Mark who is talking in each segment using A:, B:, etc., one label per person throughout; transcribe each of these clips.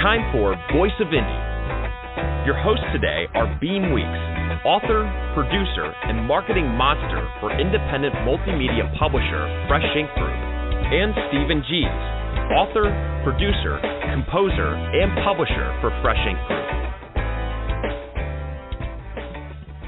A: time for Voice of Indie. Your hosts today are Beem Weeks, author, producer, and marketing monster for independent multimedia publisher Fresh Ink Group, and Stephen Gies, author, producer, composer, and publisher for Fresh Ink Group.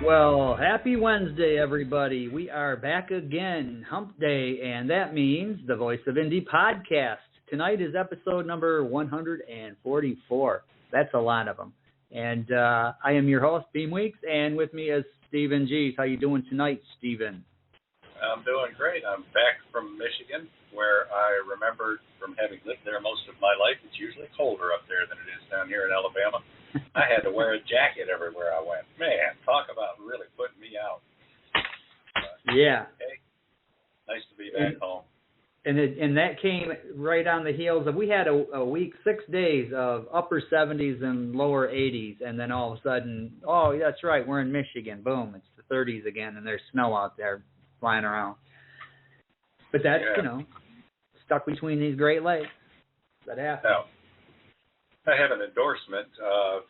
B: Well, happy Wednesday, everybody. We are back again, Hump Day, and that means the Voice of Indie podcast. Tonight is episode number 144. That's a lot of them. And I am your host, Beem Weeks, and with me is Stephen Gies. How you doing tonight, Stephen?
C: I'm doing great. I'm back from Michigan, where I remembered from having lived there most of my life. It's usually colder up there than it is down here in Alabama. I had to wear a jacket everywhere I went. Man, talk about really putting me out.
B: Yeah.
C: Okay. Nice to be back home.
B: And that came right on the heels of, we had a week, 6 days of upper 70s and lower 80s, and then all of a sudden, oh, that's right, we're in Michigan. Boom, it's the 30s again, and there's snow out there flying around. But that's, stuck between these Great Lakes. That happens.
C: Now, I have an endorsement.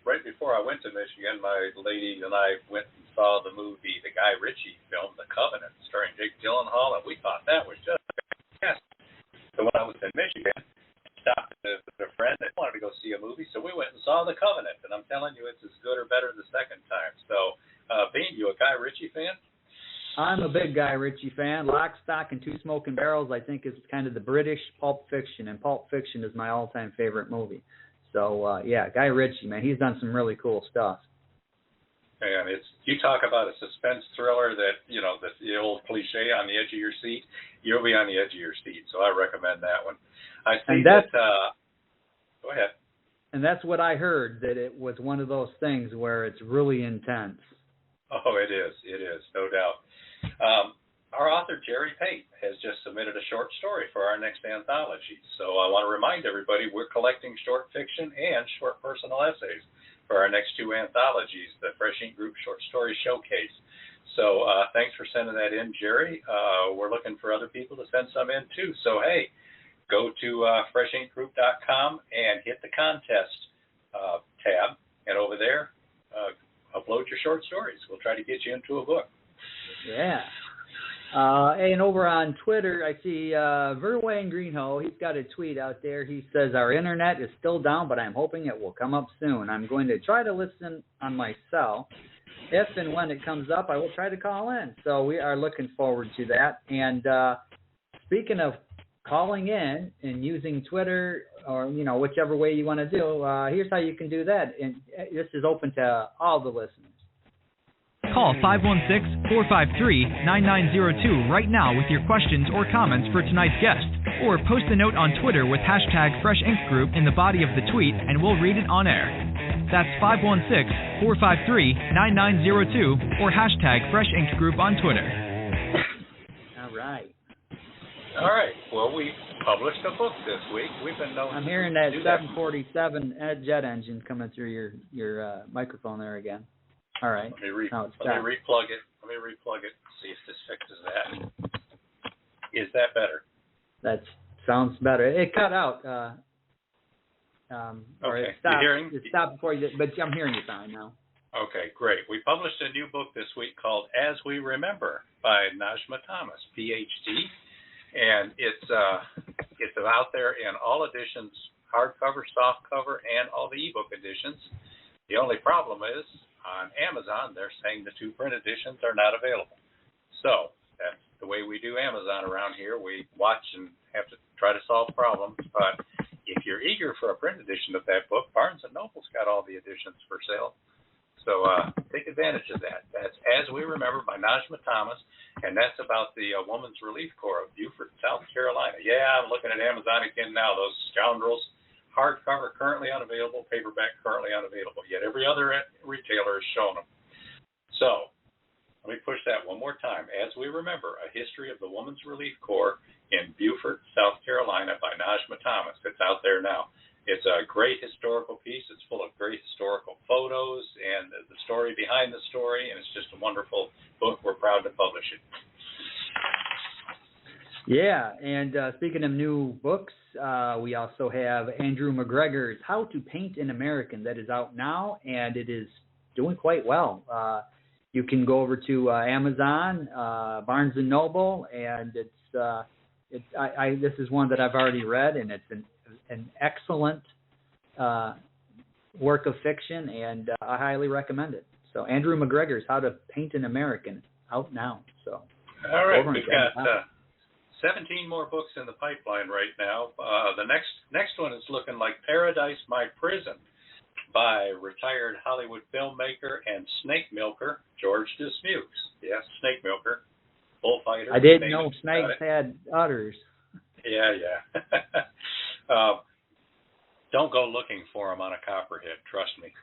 C: Right before I went to Michigan, my lady and I went and saw the movie, the Guy Ritchie film, The Covenant, starring Jake Gyllenhaal, and we thought that was just fantastic. So when I was in Michigan, I stopped with a friend that wanted to go see a movie, so we went and saw The Covenant, and I'm telling you, it's as good or better the second time. So, Bean, you a Guy Ritchie fan?
B: I'm a big Guy Ritchie fan. Lock, Stock, and Two Smoking Barrels, I think, is kind of the British Pulp Fiction, and Pulp Fiction is my all-time favorite movie. So, Guy Ritchie, man, he's done some really cool stuff.
C: And you talk about a suspense thriller that, the old cliche, on the edge of your seat, you'll be on the edge of your seat. So I recommend that one. I see go ahead.
B: And that's what I heard, that it was one of those things where it's really intense.
C: Oh, it is, no doubt. Our author, Jerry Pate, has just submitted a short story for our next anthology. So I want to remind everybody we're collecting short fiction and short personal essays for our next two anthologies, the Fresh Ink Group Short Story Showcase. So thanks for sending that in, Jerry. We're looking for other people to send some in, too. So, hey, go to freshinkgroup.com and hit the contest tab, and over there, upload your short stories. We'll try to get you into a book.
B: Yeah. And over on Twitter, I see Verwayne Greenhoe. He's got a tweet out there. He says, our internet is still down, but I'm hoping it will come up soon. I'm going to try to listen on my cell. If and when it comes up, I will try to call in. So we are looking forward to that. And speaking of calling in and using Twitter or, whichever way you want to do, here's how you can do that. And this is open to all the listeners.
D: Call 516-453-9902 right now with your questions or comments for tonight's guest. Or post a note on Twitter with hashtag Fresh Ink Group in the body of the tweet, and we'll read it on air. That's 516-453-9902 or hashtag Fresh Ink Group on Twitter.
B: All right.
C: Well, we published a book this week. We've been known.
B: I'm hearing that 747 jet engine coming through your microphone there again. All right.
C: Let me replug it. See if this fixes that. Is that better?
B: That sounds better. It cut out. Or
C: okay.
B: It stopped.
C: It
B: stopped before you, but I'm hearing you fine now.
C: Okay, great. We published a new book this week called As We Remember by Najma Thomas, Ph.D. And it's out there in all editions, hardcover, softcover, and all the ebook editions. The only problem is, on Amazon, they're saying the two print editions are not available. So that's the way we do Amazon around here. We watch and have to try to solve problems. But if you're eager for a print edition of that book, Barnes & Noble's got all the editions for sale. So take advantage of that. That's As We Remember by Najma Thomas, and that's about the Women's Relief Corps of Beaufort, South Carolina. Yeah, I'm looking at Amazon again now, those scoundrels. Hardcover currently unavailable, paperback currently unavailable, yet every other retailer has shown them. So let me push that one more time. As We Remember, A History of the Women's Relief Corps in Beaufort, South Carolina by Najma Thomas. It's out there now. It's a great historical piece. It's full of great historical photos and the story behind the story, and it's just a wonderful book. We're proud to publish it.
B: Yeah, and speaking of new books, we also have Andrew McGregor's How to Paint an American that is out now, and it is doing quite well. You can go over to Amazon, Barnes & Noble, and this is one that I've already read, and it's an excellent work of fiction, and I highly recommend it. So Andrew McGregor's How to Paint an American, out now. So
C: all right, we've got 17 more books in the pipeline right now. The next one is looking like Paradise, My Prison, by retired Hollywood filmmaker and snake milker George Dismukes. Yes, snake milker, bullfighter.
B: I didn't know snakes had udders.
C: Yeah. Don't go looking for them on a copperhead, trust me.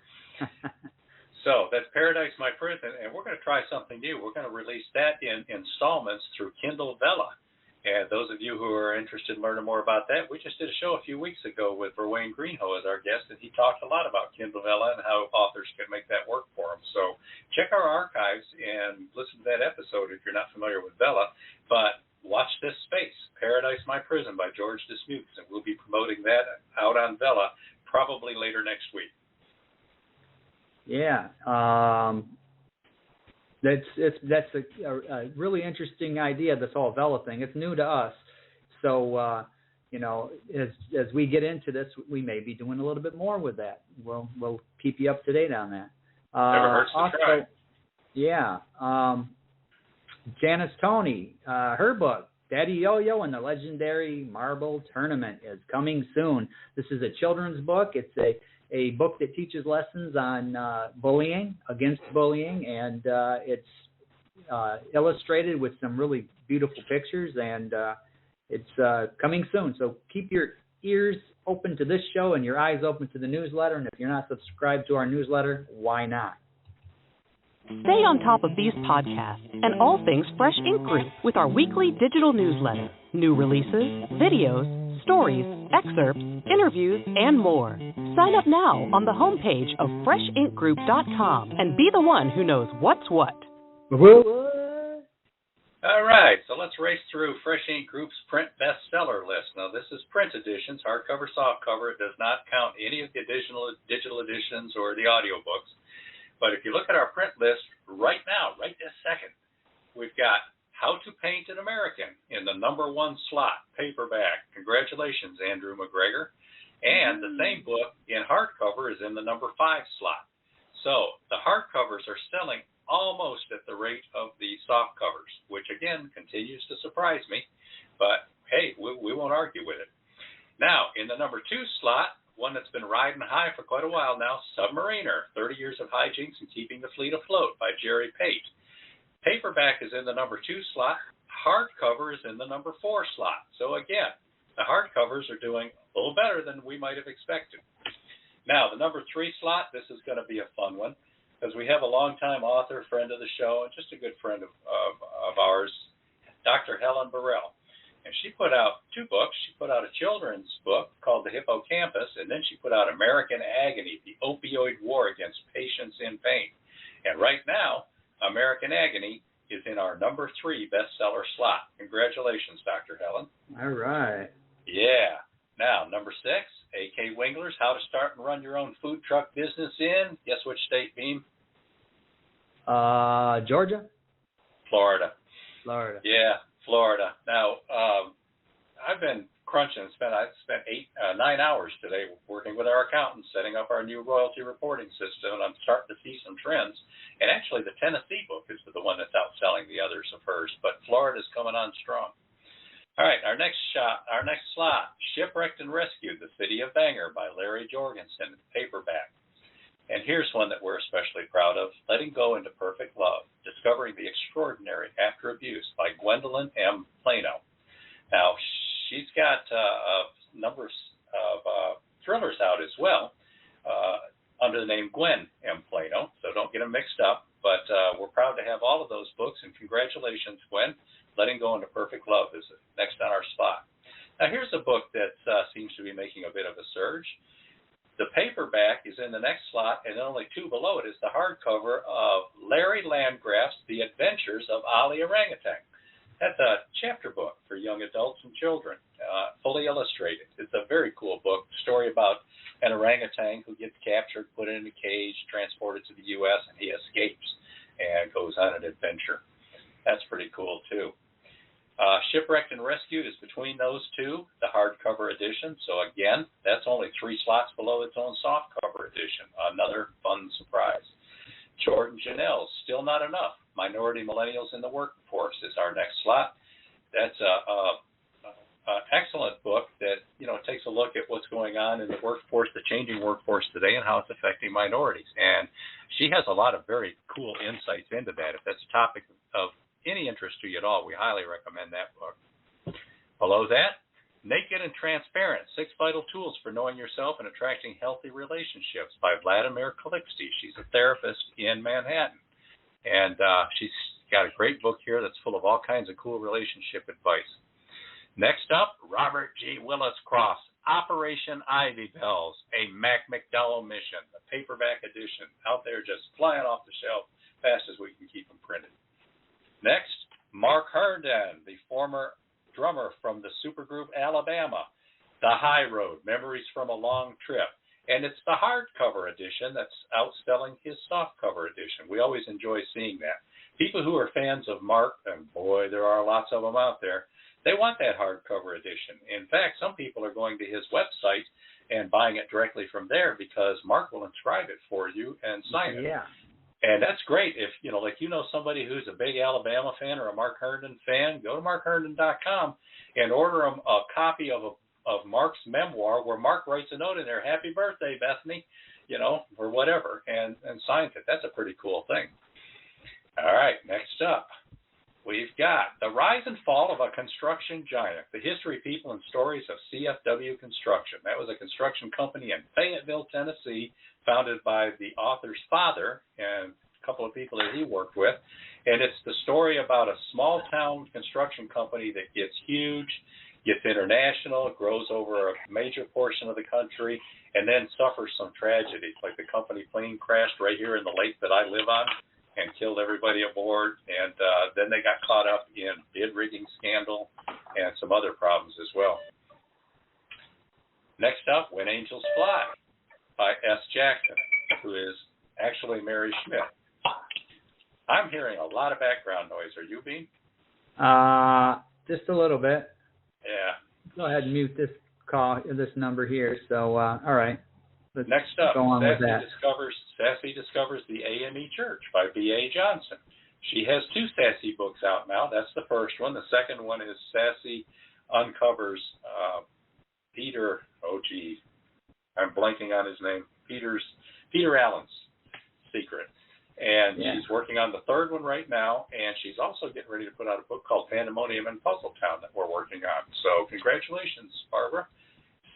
C: So that's Paradise, My Prison, and we're going to try something new. We're going to release that in installments through Kindle Vella. And those of you who are interested in learning more about that, we just did a show a few weeks ago with Verwain Greenhoe as our guest, and he talked a lot about Kindle Vella and how authors can make that work for them. So check our archives and listen to that episode if you're not familiar with Vella. But watch this space, Paradise, My Prison by George Dismukes, and we'll be promoting that out on Vella probably later next week.
B: Yeah. That's a really interesting idea, this whole Vella thing. It's new to us. So, as we get into this, we may be doing a little bit more with that. We'll keep you up to date on that.
C: Never hurts to try.
B: Yeah. Janice Toney, her book, Daddy Yo-Yo and the Legendary Marble Tournament, is coming soon. This is a children's book. It's a book that teaches lessons on bullying, against bullying, and it's illustrated with some really beautiful pictures, and it's coming soon. So keep your ears open to this show and your eyes open to the newsletter, and if you're not subscribed to our newsletter, why not?
E: Stay on top of these podcasts and all things Fresh Ink Group with our weekly digital newsletter, new releases, videos, stories, excerpts, interviews, and more. Sign up now on the homepage of freshinkgroup.com and be the one who knows what's what.
C: All right, so let's race through Fresh Ink Group's print bestseller list. Now, this is print editions, hardcover, softcover. It does not count any of the additional digital editions or the audiobooks. But if you look at our print list right now, right this second, we've got How to Paint an American in the #1 slot, paperback. Congratulations, Andrew McGregor. And the same book in hardcover is in the #5 slot. So the hardcovers are selling almost at the rate of the soft covers, which, again, continues to surprise me. But, hey, we won't argue with it. Now, in the #2 slot, one that's been riding high for quite a while now, Submariner, 30 Years of Hijinks and Keeping the Fleet Afloat by Jerry Pate. Paperback is in the #2 slot. Hardcover is in the #4 slot. So, again, the hardcovers are doing a little better than we might have expected. Now, the #3 slot, this is going to be a fun one, because we have a longtime author, friend of the show, and just a good friend of ours, Dr. Helen Burrell. And she put out 2 books. She put out a children's book called The Hippocampus, and then she put out American Agony, The Opioid War Against Patients in Pain. And right now, American Agony is in our #3 bestseller slot. Congratulations, Dr. Helen.
B: All right.
C: Yeah. Now, #6, A.K. Wingler's How to Start and Run Your Own Food Truck Business in, guess which state, Beem?
B: Georgia?
C: Florida.
B: Florida.
C: Yeah, Florida. Now, I've been crunching. I spent 9 hours today working with our accountants, setting up our new royalty reporting system, and I'm starting to see some trends. And actually, the Tennessee book is the one that's outselling the others of hers, but Florida's coming on strong. All right, our next slot, Shipwrecked and Rescued, The City of Bangor by Larry Jorgensen, paperback. And here's one that we're especially proud of, Letting Go into Perfect Love, Discovering the Extraordinary After Abuse by Gwendolyn M. Plano. Now, she's got a number of thrillers out as well under the name Gwen M. Plano, so don't get them mixed up. But we're proud to have all of those books, and congratulations, Gwen. Letting Go into Perfect Love is next on our spot. Now, here's a book that seems to be making a bit of a surge. The paperback is in the next slot, and only 2 below it is the hardcover of Larry Landgraf's The Adventures of Ali Orangutan. That's a chapter book for young adults and children, fully illustrated. It's a very cool book, story about an orangutan who gets captured, put in a cage, transported to the U.S., and he escapes and goes on an adventure. That's pretty cool, too. Shipwrecked and Rescued is between those two, the hardcover edition. So, again, that's only 3 slots below its own softcover edition. Another fun surprise. Jordan Janelle's Still Not Enough. Minority Millennials in the Workforce is our next slot. That's an excellent book that, takes a look at what's going on in the workforce, the changing workforce today, and how it's affecting minorities. And she has a lot of very cool insights into that. If that's a topic of any interest to you at all, we highly recommend that book. Below that, Naked and Transparent, 6 Vital Tools for Knowing Yourself and Attracting Healthy Relationships by Vladimir Kalixty. She's a therapist in Manhattan. And she's got a great book here that's full of all kinds of cool relationship advice. Next up, Robert G. Willis Cross, Operation Ivy Bells, a Mac McDowell mission, the paperback edition, out there just flying off the shelf fast as we can keep them printed. Next, Mark Herndon, the former drummer from the supergroup Alabama, The High Road, Memories from a Long Trip. And it's the hardcover edition that's outselling his softcover edition. We always enjoy seeing that. People who are fans of Mark, and boy, there are lots of them out there, they want that hardcover edition. In fact, some people are going to his website and buying it directly from there because Mark will inscribe it for you and sign it.
B: Yeah.
C: And that's great. If, somebody who's a big Alabama fan or a Mark Herndon fan, go to markherndon.com and order them a copy of Mark's memoir where Mark writes a note in there, happy birthday, Bethany, or whatever, and signs it. That's a pretty cool thing. All right, next up, we've got The Rise and Fall of a Construction Giant, the history, people, and stories of CFW Construction. That was a construction company in Fayetteville, Tennessee, founded by the author's father and a couple of people that he worked with. And it's the story about a small-town construction company that gets huge, gets international, grows over a major portion of the country, and then suffers some tragedies, like the company plane crashed right here in the lake that I live on and killed everybody aboard, and then they got caught up in bid rigging scandal and some other problems as well. Next up, When Angels Fly by S. Jackson, who is actually Mary Schmidt. I'm hearing a lot of background noise. Are you, Beem?
B: Just a little bit.
C: Yeah.
B: Go ahead and mute this number here. So, all right. Let's
C: Next up,
B: go on with that.
C: Sassy Discovers the AME Church by B.A. Johnson. She has 2 Sassy books out now. That's the first one. The second one is Sassy Uncovers Peter, I'm blanking on his name, Peter Allen's Secret. And she's working on the third one right now, and she's also getting ready to put out a book called Pandemonium in Puzzle Town that we're working on. So congratulations, Barbara.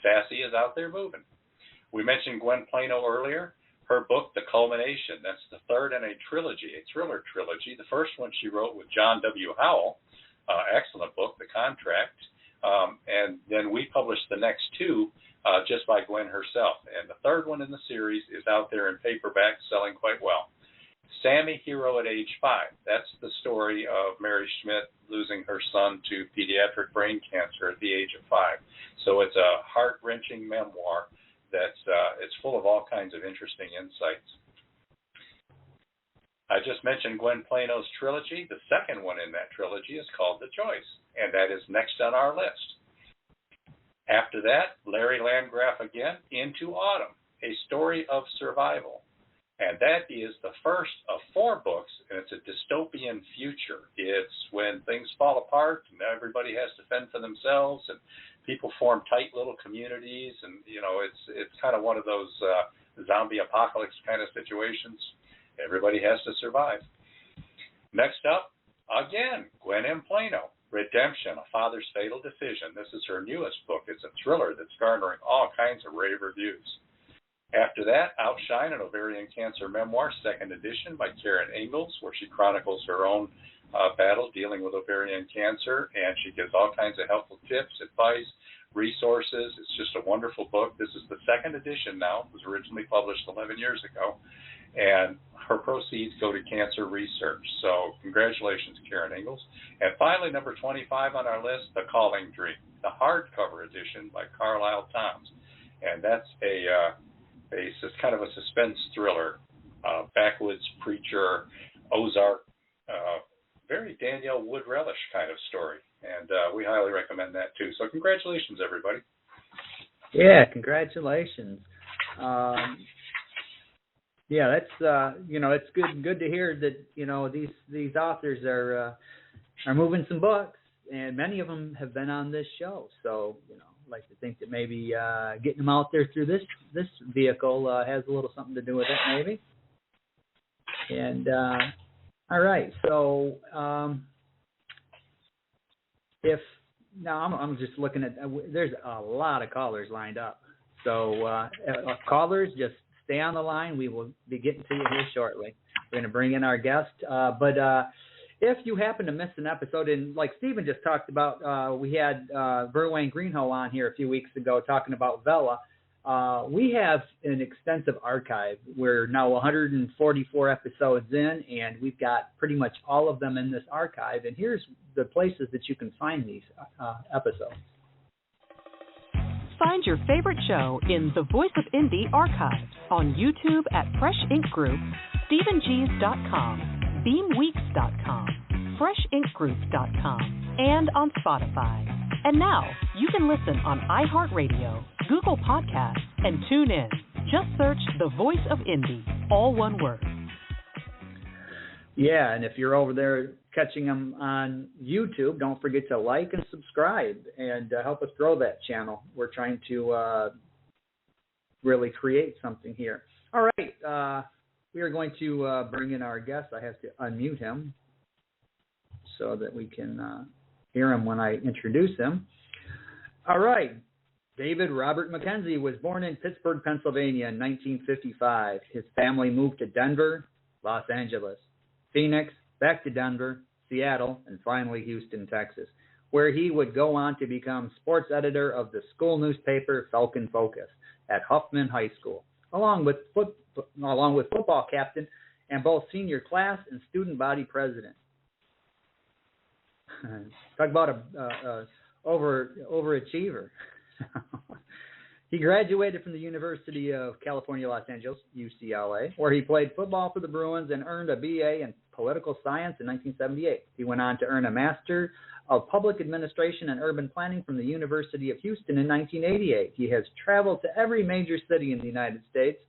C: Sassy is out there moving. We mentioned Gwen Plano earlier. Her book, The Culmination, that's the third in a trilogy, a thriller trilogy. The first one she wrote with John W. Howell, excellent book, The Contract. And then we published the next 2 just by Gwen herself. And the third one in the series is out there in paperback, selling quite well. Sammy, Hero at Age 5. That's the story of Mary Schmidt losing her son to pediatric brain cancer at the age of 5. So it's a heart-wrenching memoir that's it's full of all kinds of interesting insights. I just mentioned Gwen Plano's trilogy. The second one in that trilogy is called The Choice, and that is next on our list. After that, Larry Landgraf again, Into Autumn, a story of survival. And that is the first of 4 books, and it's a dystopian future. It's when things fall apart and everybody has to fend for themselves, and people form tight little communities, and it's kind of one of those zombie apocalypse kind of situations. Everybody has to survive. Next up, again, Gwen M. Plano, Redemption, A Father's Fatal Decision. This is her newest book. It's a thriller that's garnering all kinds of rave reviews. After that, Outshine, an ovarian cancer memoir, 2nd edition by Karen Ingalls, where she chronicles her own battle dealing with ovarian cancer, and she gives all kinds of helpful tips, advice, resources. It's just a wonderful book. This is the 2nd edition now. It was originally published 11 years ago, and her proceeds go to cancer research. So congratulations, Karen Ingalls. And finally, number 25 on our list, The Calling Dream, the hardcover edition by Carlisle Thoms. And that's it's kind of a suspense thriller, backwoods preacher, Ozark, very Danielle Wood Relish kind of story. And we highly recommend that too. So congratulations, everybody.
B: Yeah, congratulations. Yeah, that's it's good to hear that these authors are moving some books, and many of them have been on this show. So I'd like to think that maybe getting them out there through this vehicle has a little something to do with it, maybe. And all right, so I'm just looking at. There's a lot of callers lined up. So callers, just stay on the line. We will be getting to you here shortly. We're going to bring in our guest. But if you happen to miss an episode, and like Stephen just talked about, we had Verwayne Greenhoe on here a few weeks ago talking about Vela. We have an extensive archive. We're now 144 episodes in, and we've got pretty much all of them in this archive. And here's the places that you can find these episodes.
E: Find your favorite show in the Voice of Indie archive on YouTube at Fresh Ink Group, StephenGees.com, BeamWeeks.com, FreshInkGroup.com, and on Spotify. And now you can listen on iHeartRadio, Google Podcasts, and tune in. Just search The Voice of Indie, all one word.
B: Yeah, and if you're over there catching them on YouTube, don't forget to like and subscribe and help us grow that channel. We're trying to really create something here. All right, we are going to bring in our guest. I have to unmute him so that we can hear him when I introduce him. All right, David Robert McKenzie was born in Pittsburgh, Pennsylvania in 1955. His family moved to Denver, Los Angeles, Phoenix, back to Denver, Seattle, and finally Houston, Texas, where he would go on to become sports editor of the school newspaper Falcon Focus at Huffman High School, along with football captain and both senior class and student body president. Talk about a overachiever. He graduated from the University of California, Los Angeles, UCLA, where he played football for the Bruins and earned a BA in political science in 1978. He went on to earn a Master of Public Administration and Urban Planning from the University of Houston in 1988. He has traveled to every major city in the United States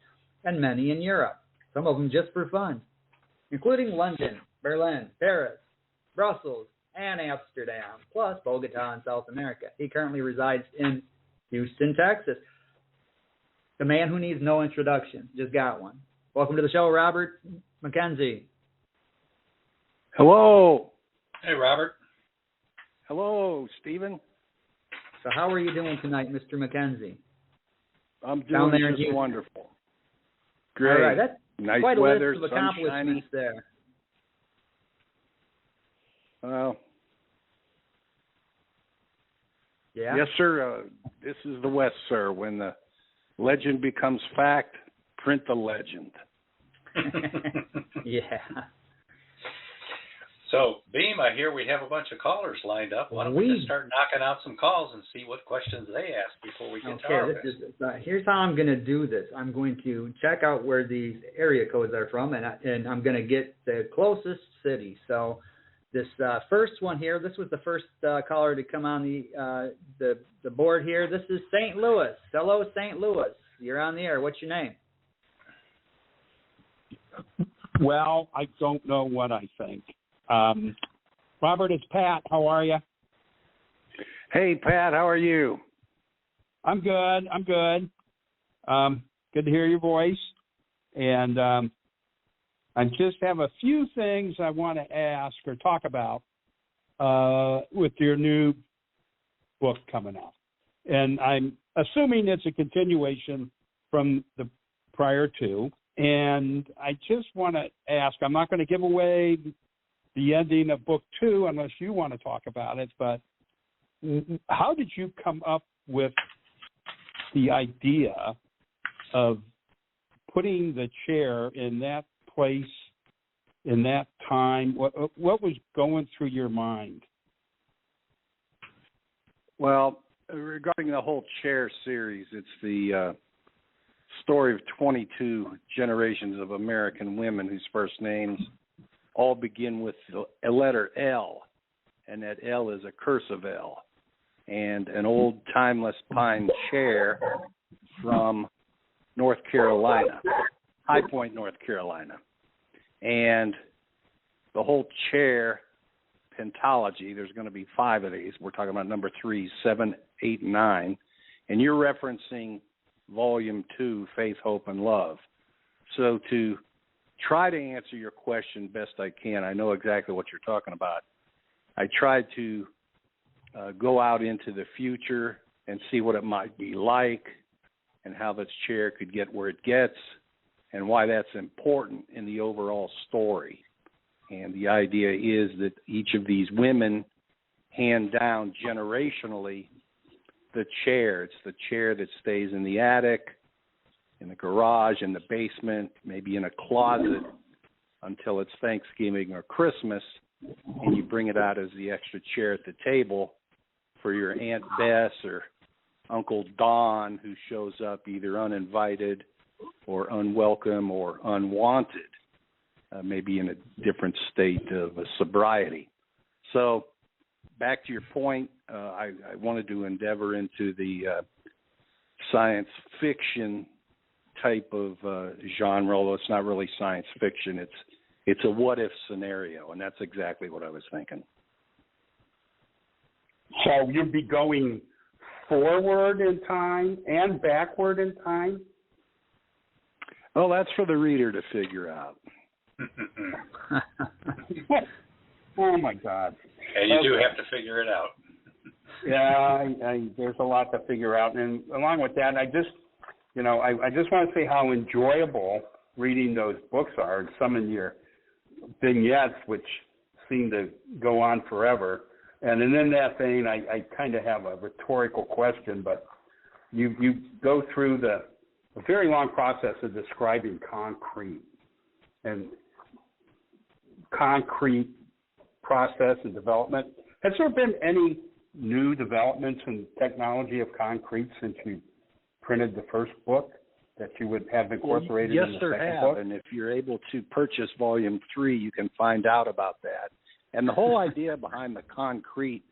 B: and many in Europe, some of them just for fun, including London, Berlin, Paris, Brussels, and Amsterdam, plus Bogota in South America. He currently resides in Houston, Texas. The man who needs no introduction. Just got one. Welcome to the show, Robert McKenzie.
F: Hello.
C: Hey, Robert.
F: Hello, Stephen.
B: So how are you doing tonight, Mr. McKenzie?
F: I'm doing just wonderful. Great.
B: All right, that's
F: nice
B: quite a
F: weather,
B: list of
F: sunshiny.
B: accomplishments there.
F: Well,
B: yeah.
F: Yes, sir. This is the West, sir. When the legend becomes fact, print the legend.
B: Yeah.
C: So, Beem, I hear we have a bunch of callers lined up. Why don't we just start knocking out some calls and see what questions they ask before we get to our list?
B: Here's how I'm going to do this. I'm going to check out where these area codes are from, and I'm going to get the closest city. So this first one here, this was the first caller to come on the board here. This is St. Louis. Hello, St. Louis. You're on the air. What's your name?
G: Well, I don't know what I think. Robert, it's Pat. How are you?
F: Hey, Pat. How are you?
G: I'm good. Good to hear your voice. And I just have a few things I want to ask or talk about with your new book coming out. And I'm assuming it's a continuation from the prior two. And I just want to ask, I'm not going to give away the ending of book 2 unless you want to talk about it, but how did you come up with the idea of putting the chair in that place, in that time, what was going through your mind?
F: Well, regarding the whole chair series, it's the story of 22 generations of American women whose first names all begin with a letter L, and that L is a cursive L, and an old timeless pine chair from North Carolina, High Point, North Carolina. And the whole chair pentology, there's going to be 5 of these. We're talking about number 3, 7, 8, 9. And you're referencing Volume 2, Faith, Hope, and Love. So to try to answer your question best I can, I know exactly what you're talking about. I tried to go out into the future and see what it might be like and how this chair could get where it gets and why that's important in the overall story. And the idea is that each of these women hand down generationally the chair. It's the chair that stays in the attic, in the garage, in the basement, maybe in a closet until it's Thanksgiving or Christmas, and you bring it out as the extra chair at the table for your Aunt Bess or Uncle Don, who shows up either uninvited or unwelcome or unwanted, maybe in a different state of sobriety. So back to your point, I wanted to endeavor into the science fiction type of genre, although it's not really science fiction. It's a what-if scenario, and that's exactly what I was thinking.
G: So you'd be going forward in time and backward in time?
F: Well, that's for the reader to figure out.
G: Oh, my God.
C: And you do have to figure it out.
G: Yeah, there's a lot to figure out. And along with that, I just want to say how enjoyable reading those books are, and some of your vignettes, which seem to go on forever. And in that vein, I kind of have a rhetorical question, but you go through a very long process of describing concrete and concrete process and development. Has there been any new developments in technology of concrete since you printed the first book that you would have incorporated in the second book?
F: Yes, there have, and if you're able to purchase Volume 3, you can find out about that. And the whole idea behind the concrete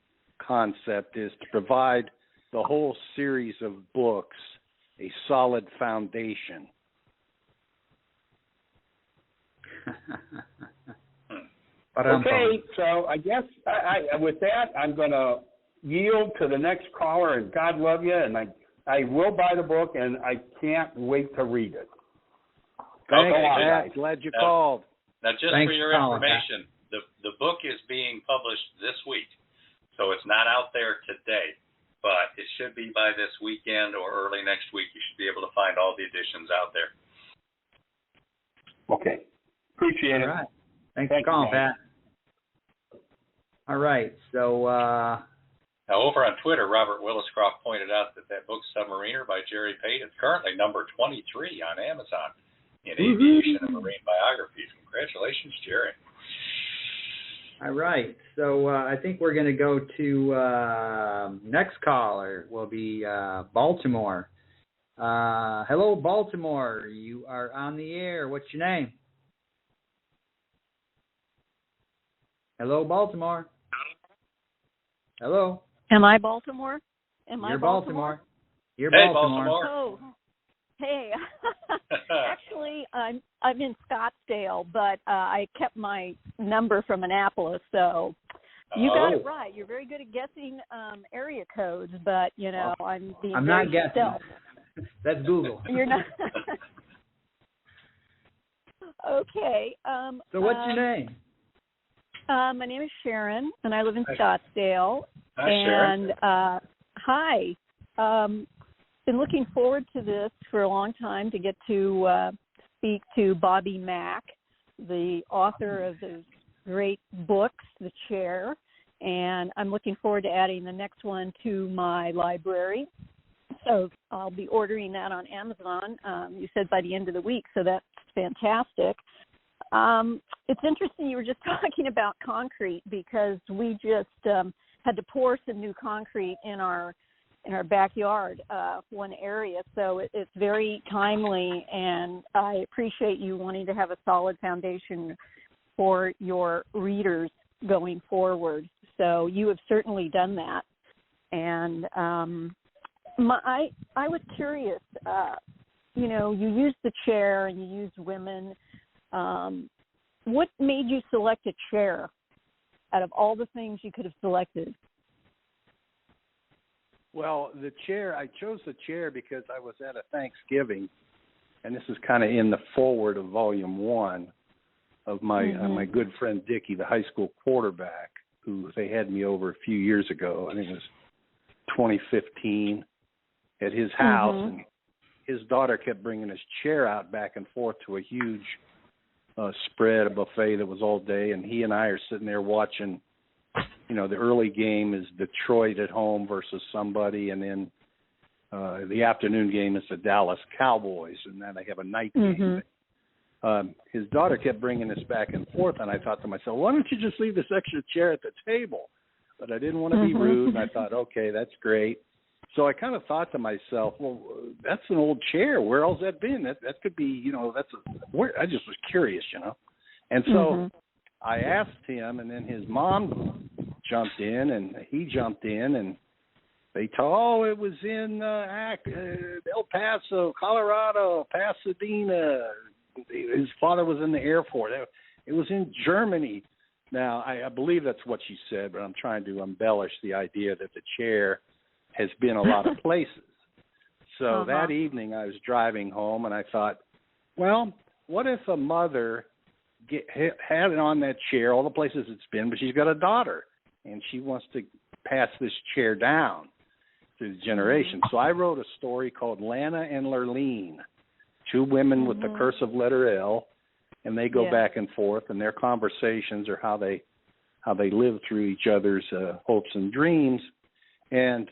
F: concept is to provide the whole series of books a solid foundation.
G: Okay, so I guess with that, I'm going to yield to the next caller, and God love you, and I will buy the book, and I can't wait to read it.
F: Thanks, Pat. Glad you called.
C: Now, just for your information, the book is being published this week, so it's not out there today, but it should be by this weekend or early next week. You should be able to find all the editions out there.
G: Okay. Appreciate it.
B: All right. Thanks for calling, Pat. All right. So
C: now, over on Twitter, Robert Williscroft pointed out that book, Submariner by Jerry Pate, is currently number 23 on Amazon in aviation and marine biographies. Congratulations, Jerry.
B: All right. So I think we're going to go to next caller will be Baltimore. Hello, Baltimore. You are on the air. What's your name? Hello, Baltimore. Hello.
H: Am I Baltimore?
B: You're Baltimore. You're
C: hey,
B: Baltimore.
H: Oh, hey. Actually, I'm in Scottsdale, but I kept my number from Annapolis, so you got it right. You're very good at guessing area codes, but I'm being
B: I'm
H: very
B: not guessing.
H: stealth.
B: That's Google.
H: You're not. Okay.
B: So what's your name?
H: My name is Sharon, and I live in Scottsdale.
C: Hi, Sharon.
H: And hi. Been looking forward to this for a long time to get to speak to Bobby Mack, the author of those great books, The Chair, and I'm looking forward to adding the next one to my library. So I'll be ordering that on Amazon. You said by the end of the week, so that's fantastic. It's interesting you were just talking about concrete, because we just had to pour some new concrete in our backyard, one area. So it's very timely, and I appreciate you wanting to have a solid foundation for your readers going forward. So you have certainly done that. And I was curious, you used the chair and you used women. What made you select a chair out of all the things you could have selected?
F: Well, I chose the chair because I was at a Thanksgiving, and this is kind of in the forward of volume 1 of my good friend Dickie, the high school quarterback, who they had me over a few years ago. I think it was 2015 at his house, and his daughter kept bringing his chair out back and forth to a huge spread, a buffet that was all day, and he and I are sitting there watching. The early game is Detroit at home versus somebody, and then the afternoon game is the Dallas Cowboys, and then they have a night game. His daughter kept bringing this back and forth, and I thought to myself, why don't you just leave this extra chair at the table? But I didn't want to be rude, and I thought, okay, that's great. So I kind of thought to myself, well, that's an old chair. Where else that been? That could be, I just was curious, And so I asked him, and then his mom jumped in, and he jumped in, and they told, it was in El Paso, Colorado, Pasadena. His father was in the Air Force. It was in Germany. Now, I believe that's what she said, but I'm trying to embellish the idea that the chair has been a lot of places. So that evening I was driving home, and I thought, well, what if a mother had it on that chair, all the places it's been, but she's got a daughter, and she wants to pass this chair down through the generations. So I wrote a story called Lana and Lurleen, 2 women with the cursive letter L, and they go back and forth, and their conversations are how they live through each other's hopes and dreams. And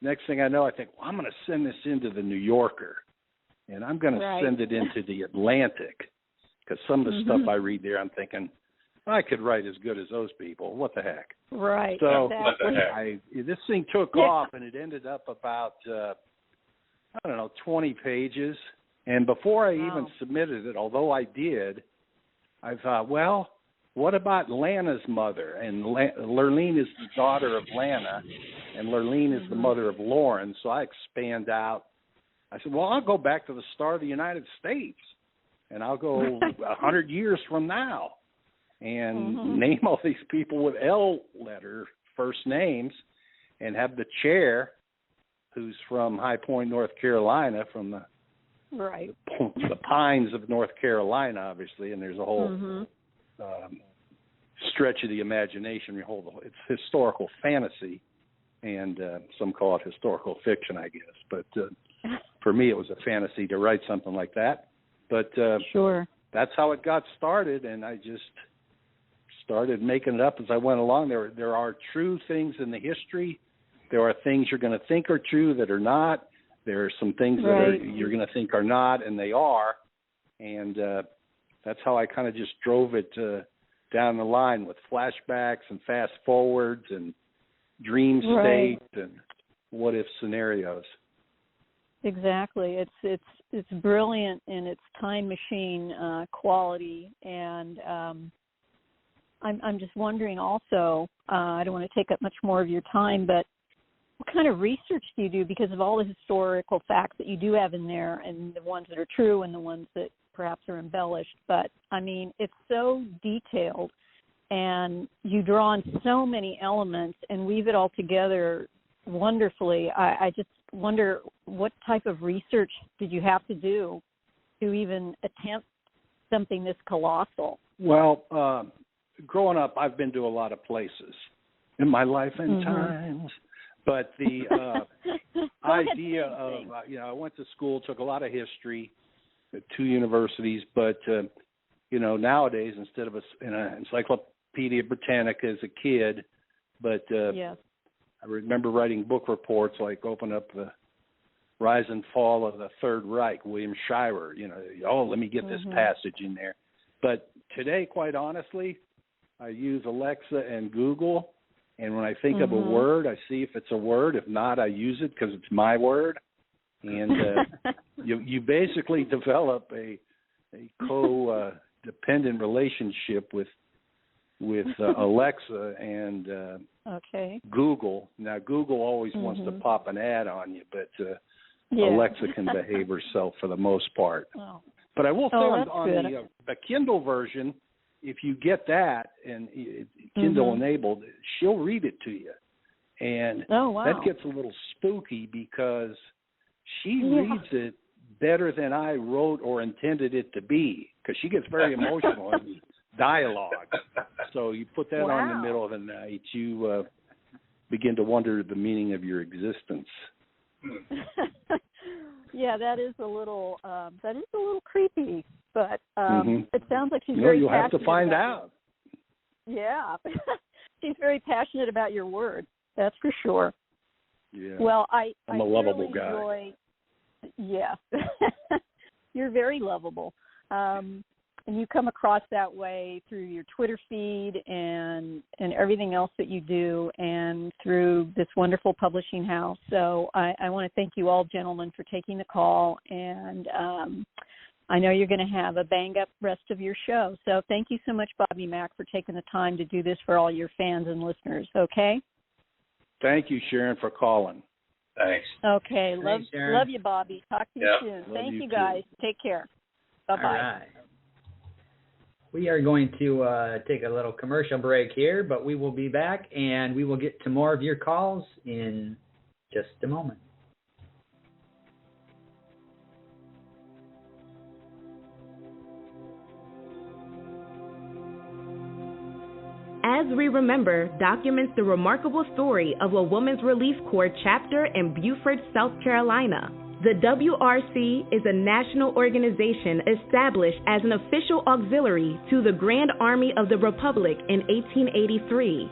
F: next thing I know, I think, well, I'm going to send this into the New Yorker, and I'm going to send it into the Atlantic, because some of the stuff I read there, I'm thinking, I could write as good as those people. What the heck?
H: Right.
F: So
H: exactly.
F: This thing took off, and it ended up about, 20 pages. And before I even submitted it, although I did, I thought, well, what about Lana's mother? And Lurleen is the daughter of Lana, and Lurleen is the mother of Lauren. So I expand out. I said, well, I'll go back to the start of the United States, and I'll go 100 years from now and name all these people with L letter first names, and have the chair, who's from High Point, North Carolina, from the the pines of North Carolina, obviously, and there's a whole stretch of the imagination. It's historical fantasy, and some call it historical fiction, I guess. But for me, it was a fantasy to write something like that. But that's how it got started, and I just started making it up as I went along. There are true things in the history. There are things you're going to think are true that are not. There are some things that you're going to think are not, and they are. And that's how I kind of just drove it down the line with flashbacks and fast forwards and dream state and what if scenarios.
H: Exactly. It's brilliant in its time machine quality, and I'm just wondering also, I don't want to take up much more of your time, but what kind of research do you do, because of all the historical facts that you do have in there, and the ones that are true and the ones that perhaps are embellished? But, I mean, it's so detailed, and you draw on so many elements and weave it all together wonderfully. I just wonder, what type of research did you have to do to even attempt something this colossal?
F: Well, growing up, I've been to a lot of places in my life and times. But the idea of, I went to school, took a lot of history at 2 universities, but, nowadays, instead of an Encyclopedia Britannica as a kid, but I remember writing book reports, like open up the Rise and Fall of the Third Reich, William Shirer. Let me get this passage in there. But today, quite honestly, I use Alexa and Google, and when I think of a word, I see if it's a word. If not, I use it because it's my word. And you basically develop a co-dependent relationship with Alexa and Google. Now, Google always wants to pop an ad on you, but Alexa can behave herself for the most part. Oh. But I will say on the Kindle version, if you get that and Kindle enabled, she'll read it to you. And that gets a little spooky because she reads it better than I wrote or intended it to be, because she gets very emotional in dialogue. So you put that on in the middle of the night, you begin to wonder the meaning of your existence.
H: Yeah, that is a little creepy, but it sounds like she's very passionate.
F: You'll have to find out.
H: Yeah, she's very passionate about your word. That's for sure.
F: Yeah.
H: Well,
F: I'm a lovable guy.
H: Yeah, you're very lovable, and you come across that way through your Twitter feed and everything else that you do, and through this wonderful publishing house. So I want to thank you all, gentlemen, for taking the call, and I know you're going to have a bang-up rest of your show. So thank you so much, Bobby Mack, for taking the time to do this for all your fans and listeners, okay?
F: Thank you, Sharon, for calling.
C: Thanks.
H: Okay. Love you, Bobby. Talk to you soon.
F: Love
H: Thank you,
F: too.
H: guys. Take care. Bye-bye.
B: All right. We are going to take a little commercial break here, but we will be back, and we will get to more of your calls in just a moment.
I: As We Remember documents the remarkable story of a Women's Relief Corps chapter in Beaufort, South Carolina. The WRC is a national organization established as an official auxiliary to the Grand Army of the Republic in 1883.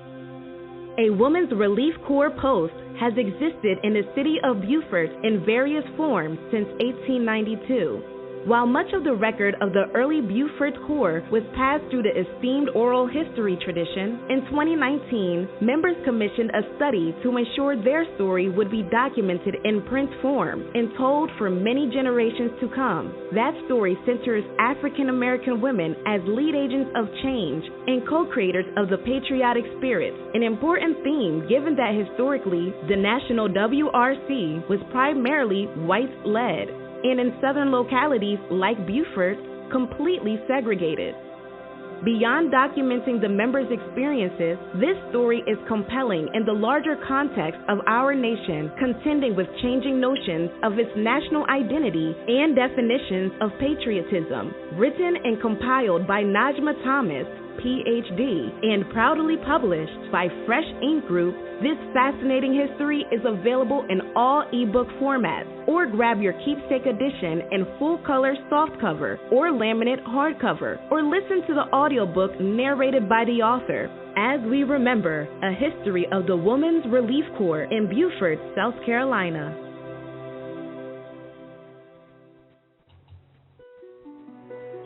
I: A Women's Relief Corps post has existed in the city of Beaufort in various forms since 1892. While much of the record of the early Beaufort Corps was passed through the esteemed oral history tradition, in 2019, members commissioned a study to ensure their story would be documented in print form and told for many generations to come. That story centers African American women as lead agents of change and co-creators of the patriotic spirit, an important theme given that historically the national WRC was primarily white-led, and in southern localities like Beaufort, completely segregated. Beyond documenting the members' experiences, this story is compelling in the larger context of our nation contending with changing notions of its national identity and definitions of patriotism. Written and compiled by Najma Thomas, Ph.D., and proudly published by Fresh Ink Group, this fascinating history is available in all ebook formats, or grab your keepsake edition in full-color softcover or laminate hardcover, or listen to the audiobook narrated by the author. As We Remember, a history of the Women's Relief Corps in Beaufort, South Carolina.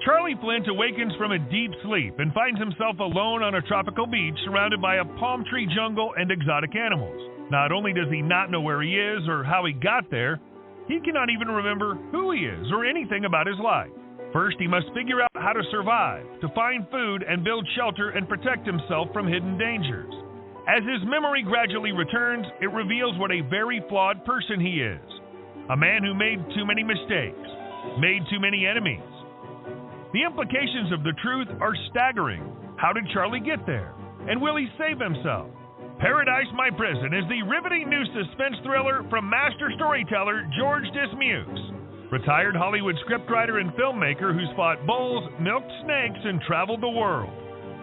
J: Charlie Flint awakens from a deep sleep and finds himself alone on a tropical beach surrounded by a palm tree jungle and exotic animals. Not only does he not know where he is or how he got there, he cannot even remember who he is or anything about his life. First, he must figure out how to survive, to find food and build shelter and protect himself from hidden dangers. As his memory gradually returns, it reveals what a very flawed person he is. A man who made too many mistakes, made too many enemies. The implications of the truth are staggering. How did Charlie get there? And will he save himself? Paradise, My Prison is the riveting new suspense thriller from master storyteller George Dismukes, retired Hollywood scriptwriter and filmmaker who's fought bulls, milked snakes, and traveled the world.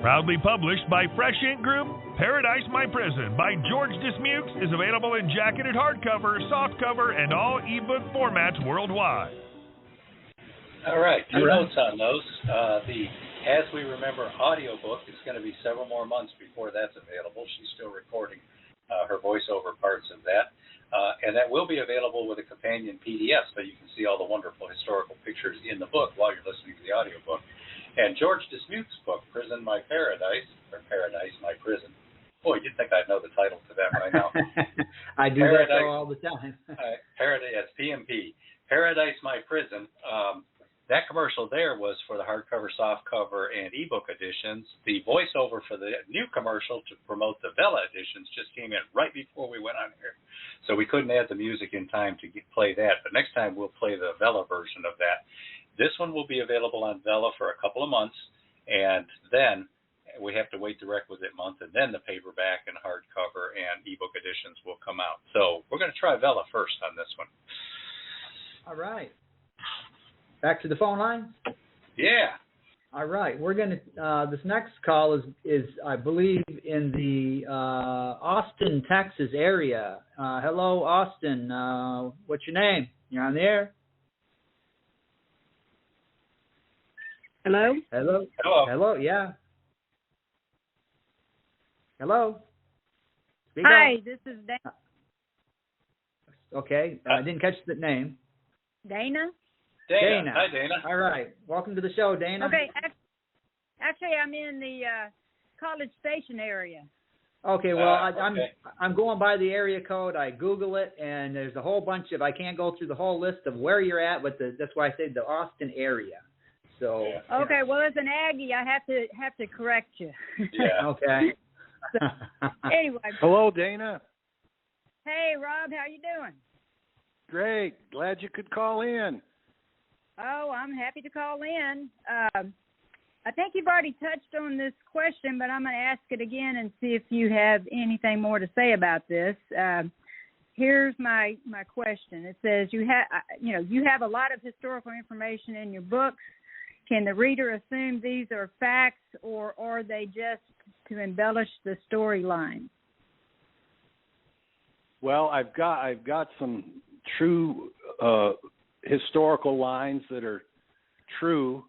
J: Proudly published by Fresh Ink Group, Paradise, My Prison by George Dismukes is available in jacketed hardcover, softcover, and all ebook formats worldwide.
C: All right, two notes on those. The As We Remember audiobook is going to be several more months before that's available. She's still recording her voiceover parts of that. And that will be available with a companion PDF, so you can see all the wonderful historical pictures in the book while you're listening to the audiobook. And George Dismuke's book, Prison My Paradise, or Paradise My Prison. Boy, you'd think I'd know the title to that by now.
B: I do
C: Paradise,
B: that all the time.
C: Paradise, that's PMP. Paradise My Prison. That commercial there was for the hardcover, softcover, and ebook editions. The voiceover for the new commercial to promote the Vella editions just came in right before we went on here. So we couldn't add the music in time to play that. But next time we'll play the Vella version of that. This one will be available on Vella for a couple of months. And then we have to wait the requisite month. And then the paperback and hardcover and ebook editions will come out. So we're going to try Vella first on this one.
B: All right. Back to the phone line? Yeah. All right. We're going to, this next call is I believe, in the Austin, Texas area. Hello, Austin. What's your name? You're on the air.
K: Hello?
B: Hello?
C: Hello.
B: Hello, yeah. Hello? Speak
K: Hi,
B: up.
K: this is Dana.
B: Okay. I didn't catch the name.
K: Dana?
C: Dana. Hi, Dana.
B: All right. Welcome to the show, Dana.
K: Okay. Actually, I'm in the College Station area.
B: Okay. Well,
C: okay.
B: I'm going by the area code. I Google it, and there's a whole bunch of. I can't go through the whole list of where you're at, but that's why I said the Austin area. So.
K: Okay. Well, as an Aggie, I have to correct you.
C: Yeah.
B: Okay.
K: So, anyway.
F: Hello, Dana.
K: Hey, Rob. How you doing?
F: Great. Glad you could call in.
K: Oh, I'm happy to call in. I think you've already touched on this question, but I'm going to ask it again and see if you have anything more to say about this. Here's my question. It says you have a lot of historical information in your books. Can the reader assume these are facts, or are they just to embellish the storyline?
F: Well, I've got some true historical lines that are true,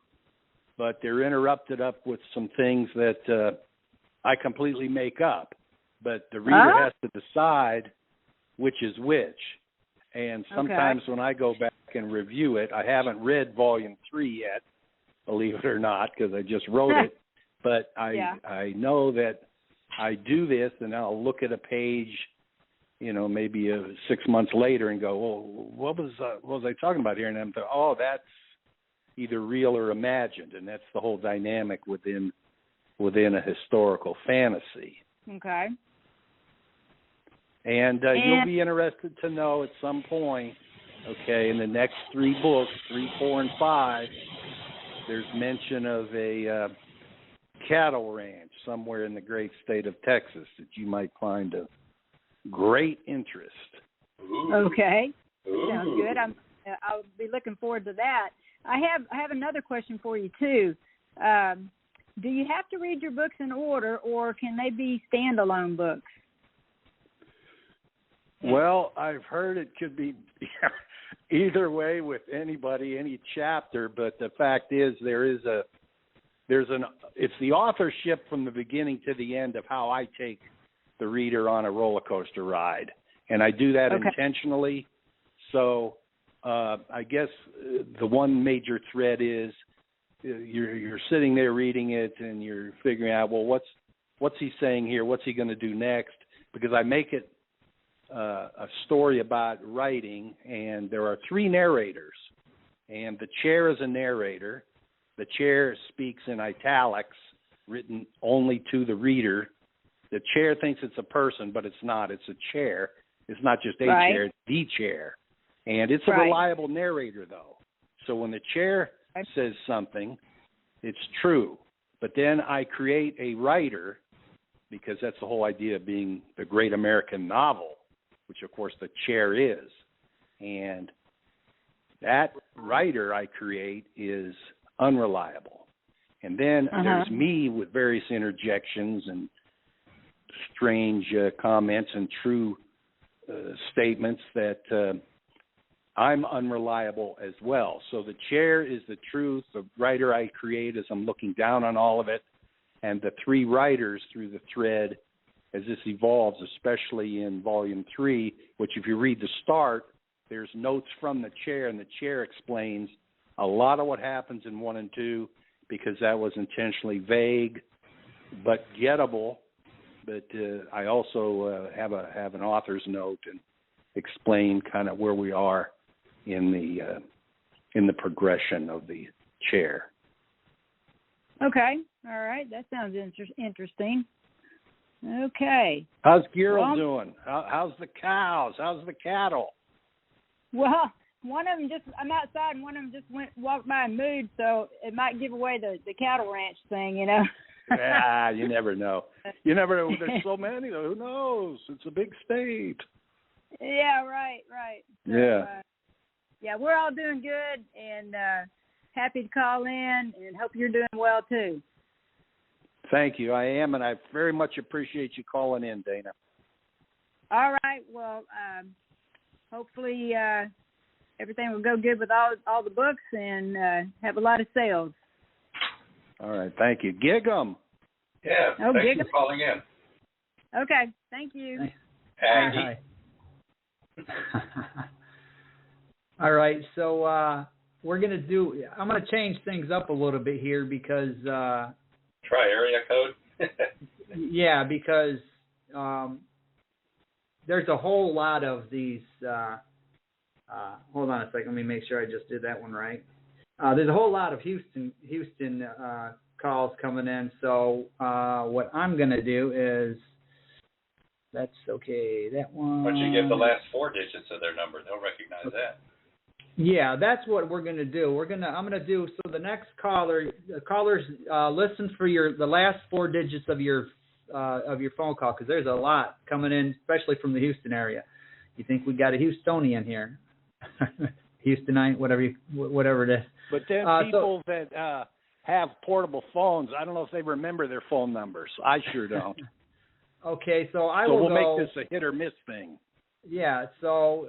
F: but they're interrupted up with some things that I completely make up. But the reader has to decide which is which. And sometimes when I go back and review it, I haven't read Volume 3 yet, believe it or not, because I just wrote it. But I know that I do this, and I'll look at a page, maybe 6 months later and go, well, what was I talking about here? And I'm thinking, oh, that's either real or imagined, and that's the whole dynamic within a historical fantasy.
K: Okay.
F: And you'll be interested to know at some point, in the next 3 books, 3, 4, and 5, there's mention of a cattle ranch somewhere in the great state of Texas that you might find of great interest.
K: Okay.
C: Ooh.
K: Sounds good. I'll be looking forward to that. I have another question for you too. Do you have to read your books in order, or can they be standalone books?
F: Well, I've heard it could be either way with anybody, any chapter. But the fact is, it's the authorship from the beginning to the end of how I take the reader on a roller coaster ride, and I do that intentionally. So I guess the one major thread is you're sitting there reading it and you're figuring out, well, what's he saying here? What's he going to do next? Because I make it a story about writing, and there are 3 narrators, and the chair is a narrator. The chair speaks in italics, written only to the reader. The chair thinks it's a person, but it's not. It's a chair. It's not just a chair, it's the chair. And it's a reliable narrator, though. So when the chair says something, it's true. But then I create a writer, because that's the whole idea of being the great American novel, which, of course, the chair is. And that writer I create is unreliable. And then there's me with various interjections and strange comments and true statements that I'm unreliable as well. So the chair is the truth. The writer I create as I'm looking down on all of it. And the 3 writers through the thread as this evolves, especially in Volume 3, which if you read the start, there's notes from the chair, and the chair explains a lot of what happens in 1 and 2 because that was intentionally vague but gettable. But I also have an author's note and explain kind of where we are in the progression of the chair.
K: Okay. All right. That sounds interesting. Okay.
F: How's Gerald doing? How's the cows? How's the cattle?
K: Well, one of them I'm outside, and one of them just walked by and moved, so it might give away the cattle ranch thing, you know.
F: Yeah, you never know. You never know. There's so many. Who knows? It's a big state.
K: Yeah, right. So, yeah, we're all doing good, and happy to call in, and hope you're doing well too.
F: Thank you. I am, and I very much appreciate you calling in, Dana.
K: All right. Well, hopefully everything will go good with all the books and have a lot of sales.
F: All right. Thank you. Gig 'em.
C: Yeah. Thanks for calling in.
K: Okay. Thank you.
C: Hi.
B: All right. So I'm going to change things up a little bit here because
C: try area code.
B: Yeah, because there's a whole lot of these. Hold on a second. Let me make sure I just did that one right. There's a whole lot of Houston calls coming in. So what I'm going to do is, that's okay. That one.
C: Once you give the last 4 digits of their number, they'll recognize that.
B: Yeah, that's what we're going to do. I'm going to do, so the next callers listen for the last 4 digits of your phone call, because there's a lot coming in, especially from the Houston area. You think we got a Houstonian here? Houstonite, whatever it is.
F: But then people that have portable phones, I don't know if they remember their phone numbers. I sure don't.
B: Okay, so
F: we'll make this a hit or miss thing.
B: Yeah, so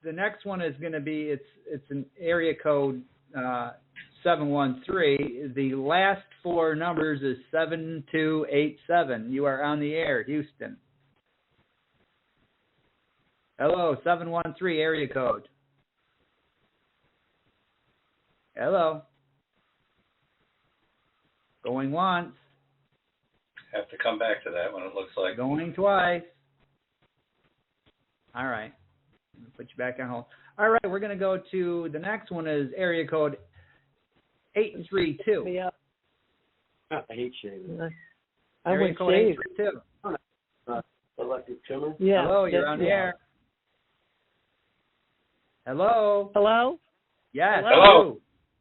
B: the next one is going to be, it's an area code 713. The last 4 numbers is 7287. You are on the air, Houston. Hello, 713 area code. Hello. Going once.
C: Have to come back to that one, it looks like.
B: Going twice. All right. Put you back on hold. All right, we're going to go to the next one is area code 832.
L: I hate shaving.
B: Area code 832.
L: Electric trimmer?
B: Yeah. Hello, you're on the air. Hello.
H: Hello?
B: Yes.
C: Hello.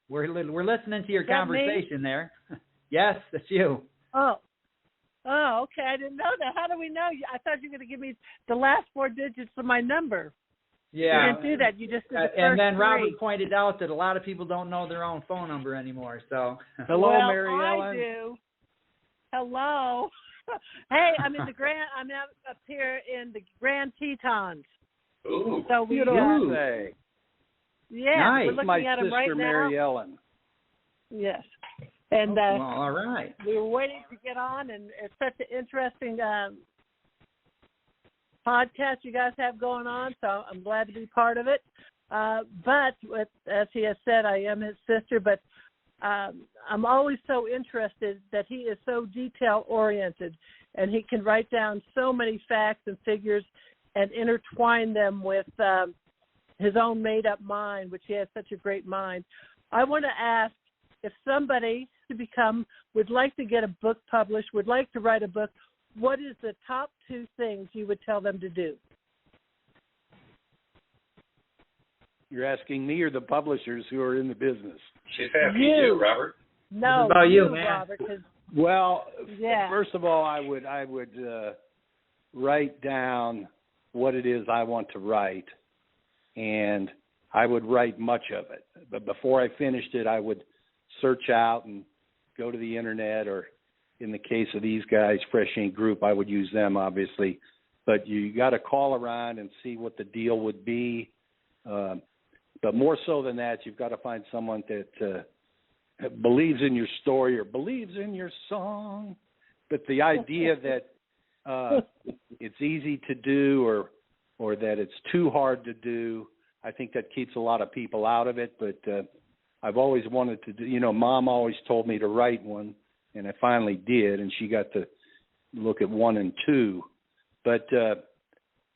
B: We're listening to your conversation there. Yes, that's you.
M: Oh, okay. I didn't know that. How do we know? I thought you were going to give me the last 4 digits of my number.
B: Yeah.
M: You didn't do that. You just did the first
B: and then
M: 3.
B: Robert pointed out that a lot of people don't know their own phone number anymore. So.
F: Hello, Mary Ellen.
M: I do. Hello. Hey, I'm in I'm up here in the Grand Tetons.
C: Ooh.
M: So we
F: say.
M: Yeah,
B: nice.
M: we're looking
F: My
M: at them
F: sister
M: right now.
F: Mary Ellen.
M: Yes. And
B: well, all right.
M: we were waiting to get on, and it's such an interesting podcast you guys have going on, so I'm glad to be part of it. But as he has said, I am his sister, but I'm always so interested that he is so detail-oriented, and he can write down so many facts and figures and intertwine them with his own made-up mind, which he has such a great mind. I want to ask, if somebody would like to get a book published, would like to write a book, what is the top 2 things you would tell them to do?
F: You're asking me or the publishers who are in the business?
C: She's asking you, Robert.
M: No,
B: about you, man.
M: Robert.
F: Well,
M: yeah.
F: First of all, I would write down what it is I want to write, and I would write much of it. But before I finished it, I would search out and go to the internet, or in the case of these guys, Fresh Ink Group, I would use them, obviously. But you got to call around and see what the deal would be. But more so than that, you've got to find someone that believes in your story or believes in your song. But the idea that it's easy to do or that it's too hard to do. I think that keeps a lot of people out of it, but I've always wanted to do, Mom always told me to write one, and I finally did, and she got to look at 1 and 2. But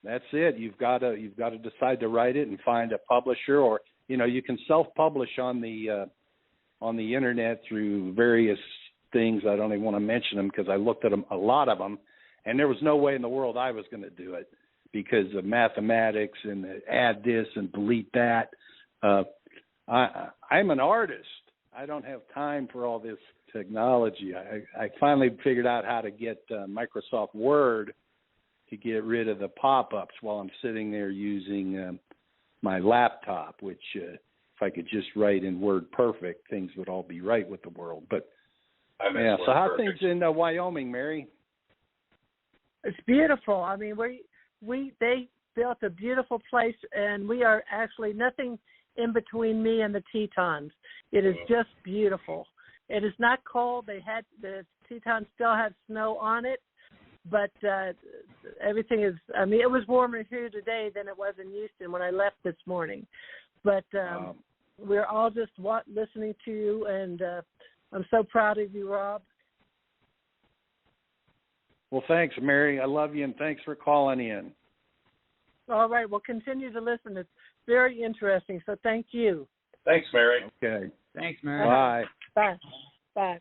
F: that's it. You've got to decide to write it and find a publisher, or you can self-publish on the internet through various things. I don't even want to mention them because I looked at them, a lot of them, and there was no way in the world I was going to do it because of mathematics and add this and delete that. I'm an artist. I don't have time for all this technology. I finally figured out how to get Microsoft Word to get rid of the pop-ups while I'm sitting there using my laptop, which if I could just write in Word Perfect, things would all be right with the world. But yeah, so how things in Wyoming, Mary?
M: It's beautiful. I mean, they built a beautiful place, and we are actually nothing in between me and the Tetons. It is just beautiful. It is not cold. The Tetons still have snow on it, but everything is. I mean, it was warmer here today than it was in Houston when I left this morning. But we're all just listening to you, and I'm so proud of you, Rob.
F: Well, thanks, Mary. I love you, and thanks for calling in.
M: All right. We'll continue to listen. It's very interesting, so thank you.
C: Thanks, Mary.
F: Okay.
B: Thanks, Mary.
F: Bye.
M: Bye. Bye.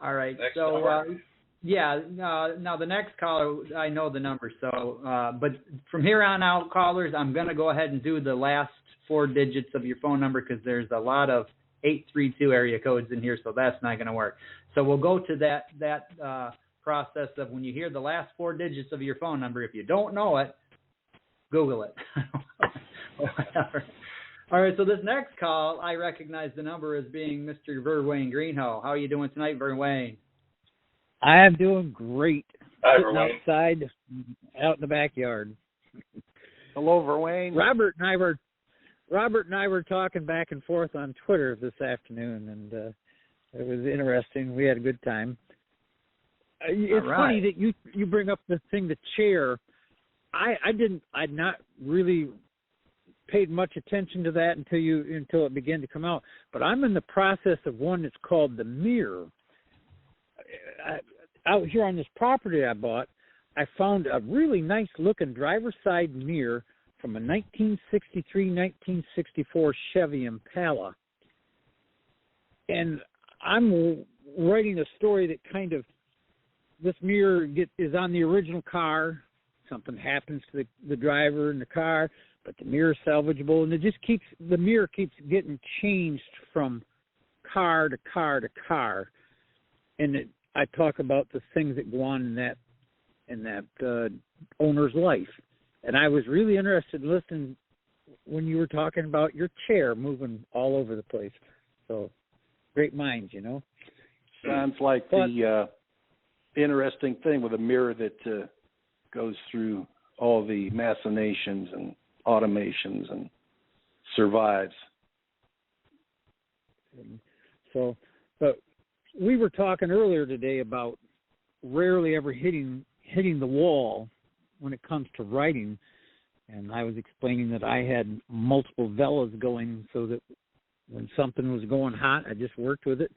B: All right.
C: Next
B: so,
C: caller.
B: now the next caller, I know the number. So, but from here on out, callers, I'm going to go ahead and do the last 4 digits of your phone number because there's a lot of 832 area codes in here, so that's not going to work. So we'll go to that process of when you hear the last 4 digits of your phone number. If you don't know it, Google it. Whatever. All right, so this next call, I recognize the number as being Mr. Verwayne Greenhow. How are you doing tonight, Verwayne?
N: I am doing great.
C: Hi,
N: Sitting
C: Verwayne.
N: outside, out in the backyard.
F: Hello, Verwayne.
N: Robert and I were talking back and forth on Twitter this afternoon, and it was interesting. We had a good time. It's funny that you bring up the thing, the chair. I'd not really paid much attention to that until it began to come out. But I'm in the process of one that's called the mirror. Out here on this property I bought, I found a really nice looking driver's side mirror from a 1963-1964 Chevy Impala. And I'm writing a story that kind of, this mirror is on the original car. Something happens to the driver in the car, but the mirror is salvageable, and the mirror keeps getting changed from car to car to car. And I talk about the things that go on in that owner's life. And I was really interested in listening when you were talking about your chair moving all over the place. So great minds,
F: Sounds like the interesting thing with a mirror that goes through all the machinations and automations and survives.
N: So, but we were talking earlier today about rarely ever hitting the wall when it comes to writing, and I was explaining that I had multiple velas going so that when something was going hot, I just worked with it.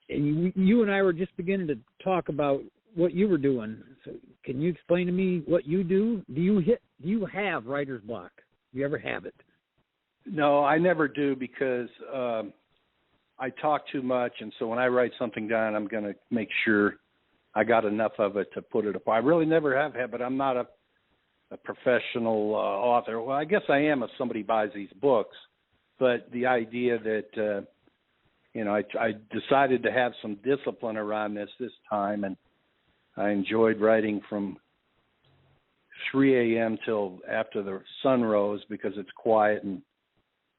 N: And you and I were just beginning to talk about what you were doing. So can you explain to me what you do? Do you have writer's block? Do you ever have it?
F: No, I never do because I talk too much, and so when I write something down, I'm going to make sure I got enough of it to put it up. I really never have had, but I'm not a professional author. Well, I guess I am if somebody buys these books, but the idea that I decided to have some discipline around this time, and I enjoyed writing from 3 a.m. till after the sun rose because it's quiet, and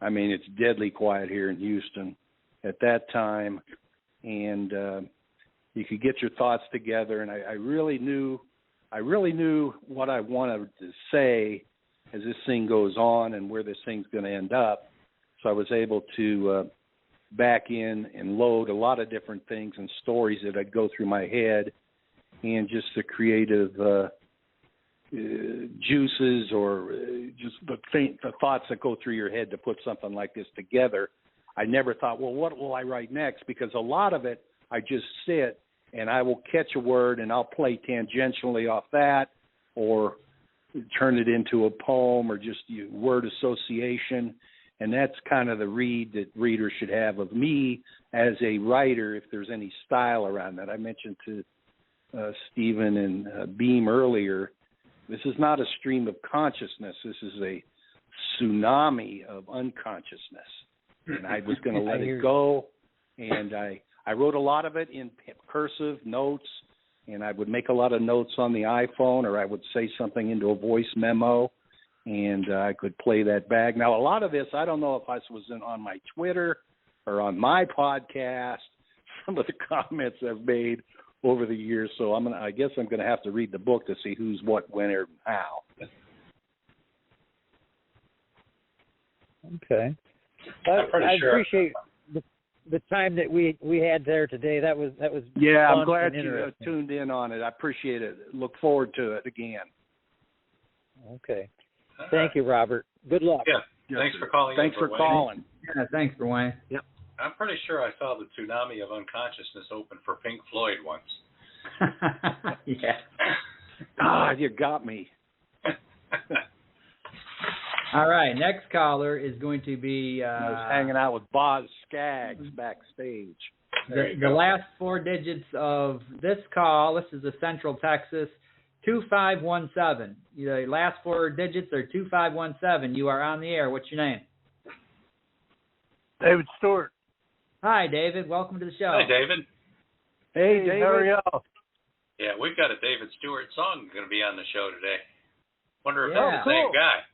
F: I mean it's deadly quiet here in Houston at that time, and you could get your thoughts together. And I really knew what I wanted to say as this thing goes on and where this thing's going to end up. So I was able to back in and load a lot of different things and stories that I'd go through my head. and just the creative juices or just the thoughts that go through your head to put something like this together. I never thought, well, what will I write next? Because a lot of it, I just sit and I will catch a word and I'll play tangentially off that or turn it into a poem or just word association. And that's kind of the read that readers should have of me as a writer, if there's any style around that. I mentioned to Stephen and Beem earlier, this is not a stream of consciousness. This is a tsunami of unconsciousness. And I was going to let it go. And I wrote a lot of it in cursive notes, and I would make a lot of notes on the iPhone, or I would say something into a voice memo, and I could play that back. Now, a lot of this, I don't know if I was on my Twitter or on my podcast, some of the comments I've made over the years, so I guess I'm going to have to read the book to see who's what, when, and how.
N: Okay. I appreciate the time that we had there today. That was
F: yeah.
N: fun.
F: I'm glad
N: and
F: you tuned in on it. I appreciate it. Look forward to it again.
N: Okay. Thank you, Robert. Good luck.
C: Yeah. Thanks for calling.
F: Thanks for calling.
B: Yeah. Thanks, Wayne.
F: Yep.
C: I'm pretty sure I saw the Tsunami of Unconsciousness open for Pink Floyd once.
B: Yeah.
F: You got me.
B: All right, next caller is going to be...
F: I was hanging out with Boz Skaggs backstage.
B: The last four digits of this call, this is a Central Texas, 2517. The last four digits are 2517. You are on the air. What's your name?
O: David Stewart.
B: Hi, David. Welcome to the show.
C: Hi, David.
F: Hey, David.
O: How are y'all?
C: Yeah, we've got a David Stewart song going to be on the show today. Wonder if
B: Yeah.
C: it's the same guy.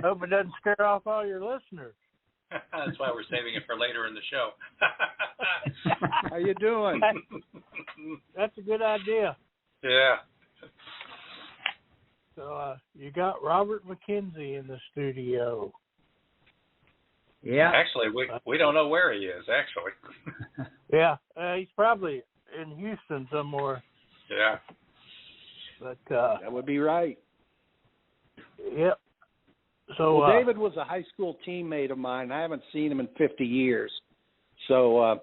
O: Hope it doesn't scare off all your listeners.
C: That's why we're saving it for later in the show.
F: How you doing?
O: That's a good idea.
C: Yeah.
O: So you got Robert McKenzie in the studio.
B: Yeah.
C: Actually, we don't know where he is, actually.
O: Yeah. He's probably in Houston somewhere.
C: Yeah.
O: But
F: that would be right.
O: Yep. So
F: David was a high school teammate of mine. I haven't seen him in 50 years. So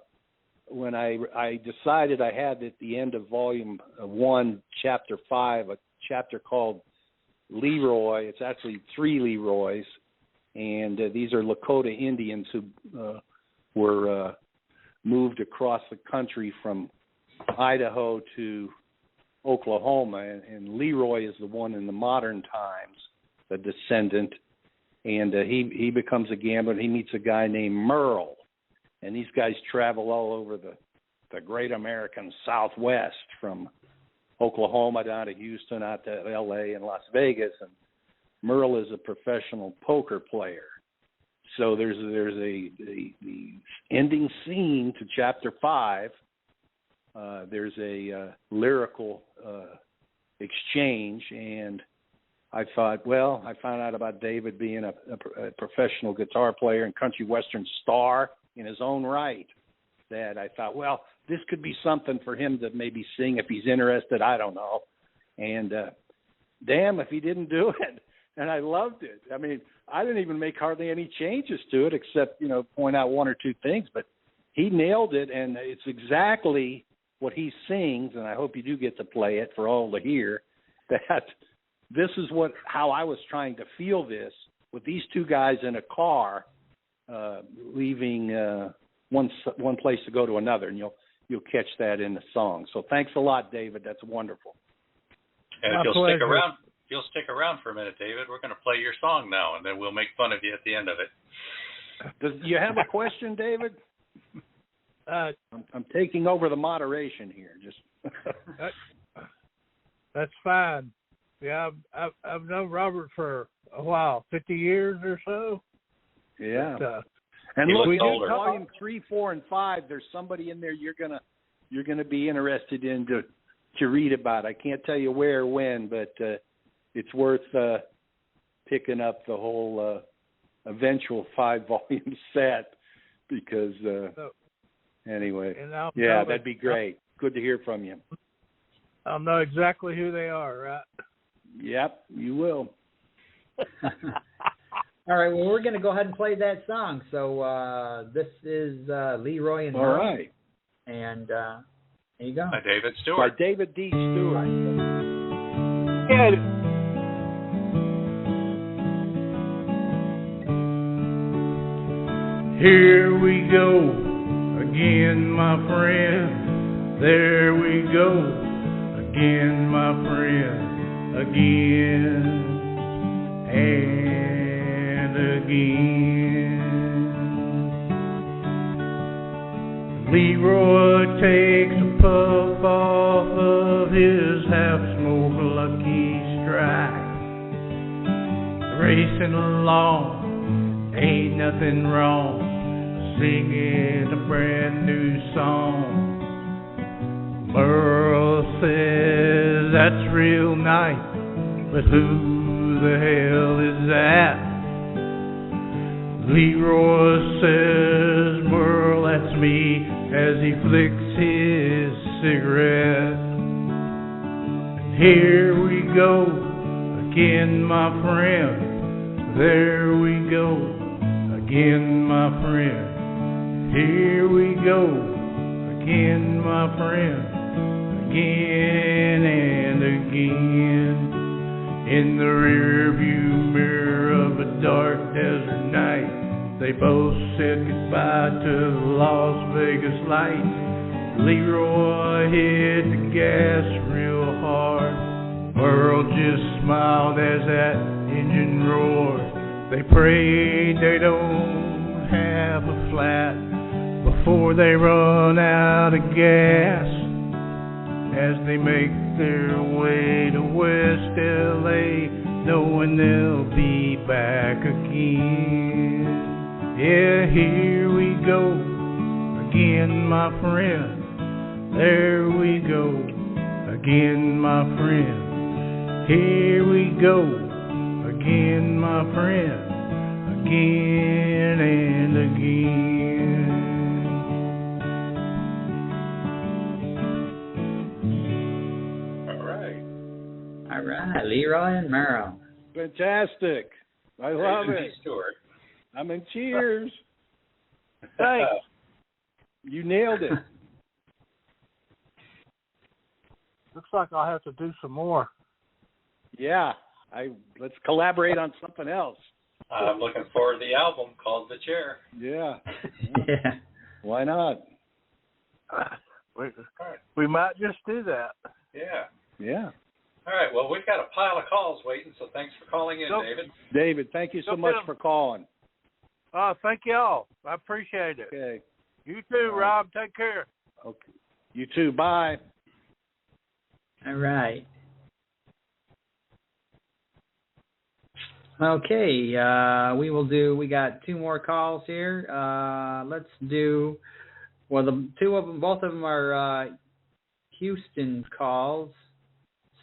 F: when I decided I had at the end of Volume 1, Chapter 5, a chapter called Leroy. It's actually 3 Leroys, and these are Lakota Indians who were moved across the country from Idaho to Oklahoma, and Leroy is the one in the modern times, the descendant. And he becomes a gambler. And he meets a guy named Merle, and these guys travel all over the great American Southwest, from Oklahoma down to Houston, out to L.A. and Las Vegas. And Merle is a professional poker player. So there's the ending scene to Chapter 5. There's a lyrical exchange, and I thought, well, I found out about David being a professional guitar player and country western star in his own right, that I thought, well, this could be something for him to maybe sing if he's interested. I don't know. And damn if he didn't do it. And I loved it. I mean, I didn't even make hardly any changes to it except, point out one or two things. But he nailed it, and it's exactly what he sings, and I hope you do get to play it for all to hear, that this is how I was trying to feel this, with these two guys in a car leaving one place to go to another, and you'll catch that in the song. So thanks a lot, David. That's wonderful.
C: And if you'll stick around for a minute, David, we're going to play your song now, and then we'll make fun of you at the end of it.
F: Do you have a question, David? I'm taking over the moderation here. Just
O: that's fine. Yeah, I've known Robert for a while, 50 years or so.
F: Yeah.
O: But,
F: and look, we do Volume 3, 4, and 5. There's somebody in there you're gonna be interested in to read about. I can't tell you where or when, but it's worth picking up the whole eventual 5-volume set, because anyway. Yeah, that'd be great. Good to hear from you.
O: I'll know exactly who they are, right?
F: Yep, you will.
B: All right, well, we're going to go ahead and play that song. So this is Leroy and
F: All right.
B: And there you go.
C: By David Stewart.
F: By David D. Stewart.
O: Yeah.
P: Here we go again, my friend. There we go again, my friend. Again and again. Leroy takes a puff off of his half-smoked Lucky Strike. Racing along, ain't nothing wrong, singing a brand new song. Merle says that's real nice, but who the hell is that? Leroy says, Merle, that's me, as he flicks his cigarette. And here we go again, my friend. There we go again, my friend. Here we go again, my friend. Again and again. In the rearview mirror of a dark desert night, they both said goodbye to the Las Vegas lights. Leroy hit the gas real hard. Merle just smiled as that engine roared. They prayed they don't have a flat before they run out of gas. As they make their way to West LA, knowing they'll be back again. Yeah, here we go again, my friend. There we go again, my friend. Here we go again, my friend. Again and again.
B: All right, Leroy and Merle.
F: Fantastic. I love
C: David
F: it.
C: Stewart.
F: I mean, cheers.
O: Thanks.
F: You nailed it.
O: Looks like I'll have to do some more.
F: Yeah. Let's collaborate on something else.
C: I'm looking forward to the album called The Chair.
F: Yeah.
B: Yeah.
F: Why not?
O: We might just do that.
C: Yeah.
F: Yeah.
C: All right. Well, we've got a pile of calls waiting, so thanks for calling in, David.
F: David, thank you so much for calling.
O: Thank y'all. I appreciate it.
F: Okay.
O: You too, Rob. Take care.
F: Okay. You too. Bye.
B: All right. Okay, we got two more calls here. Let's do, both of them are Houston calls.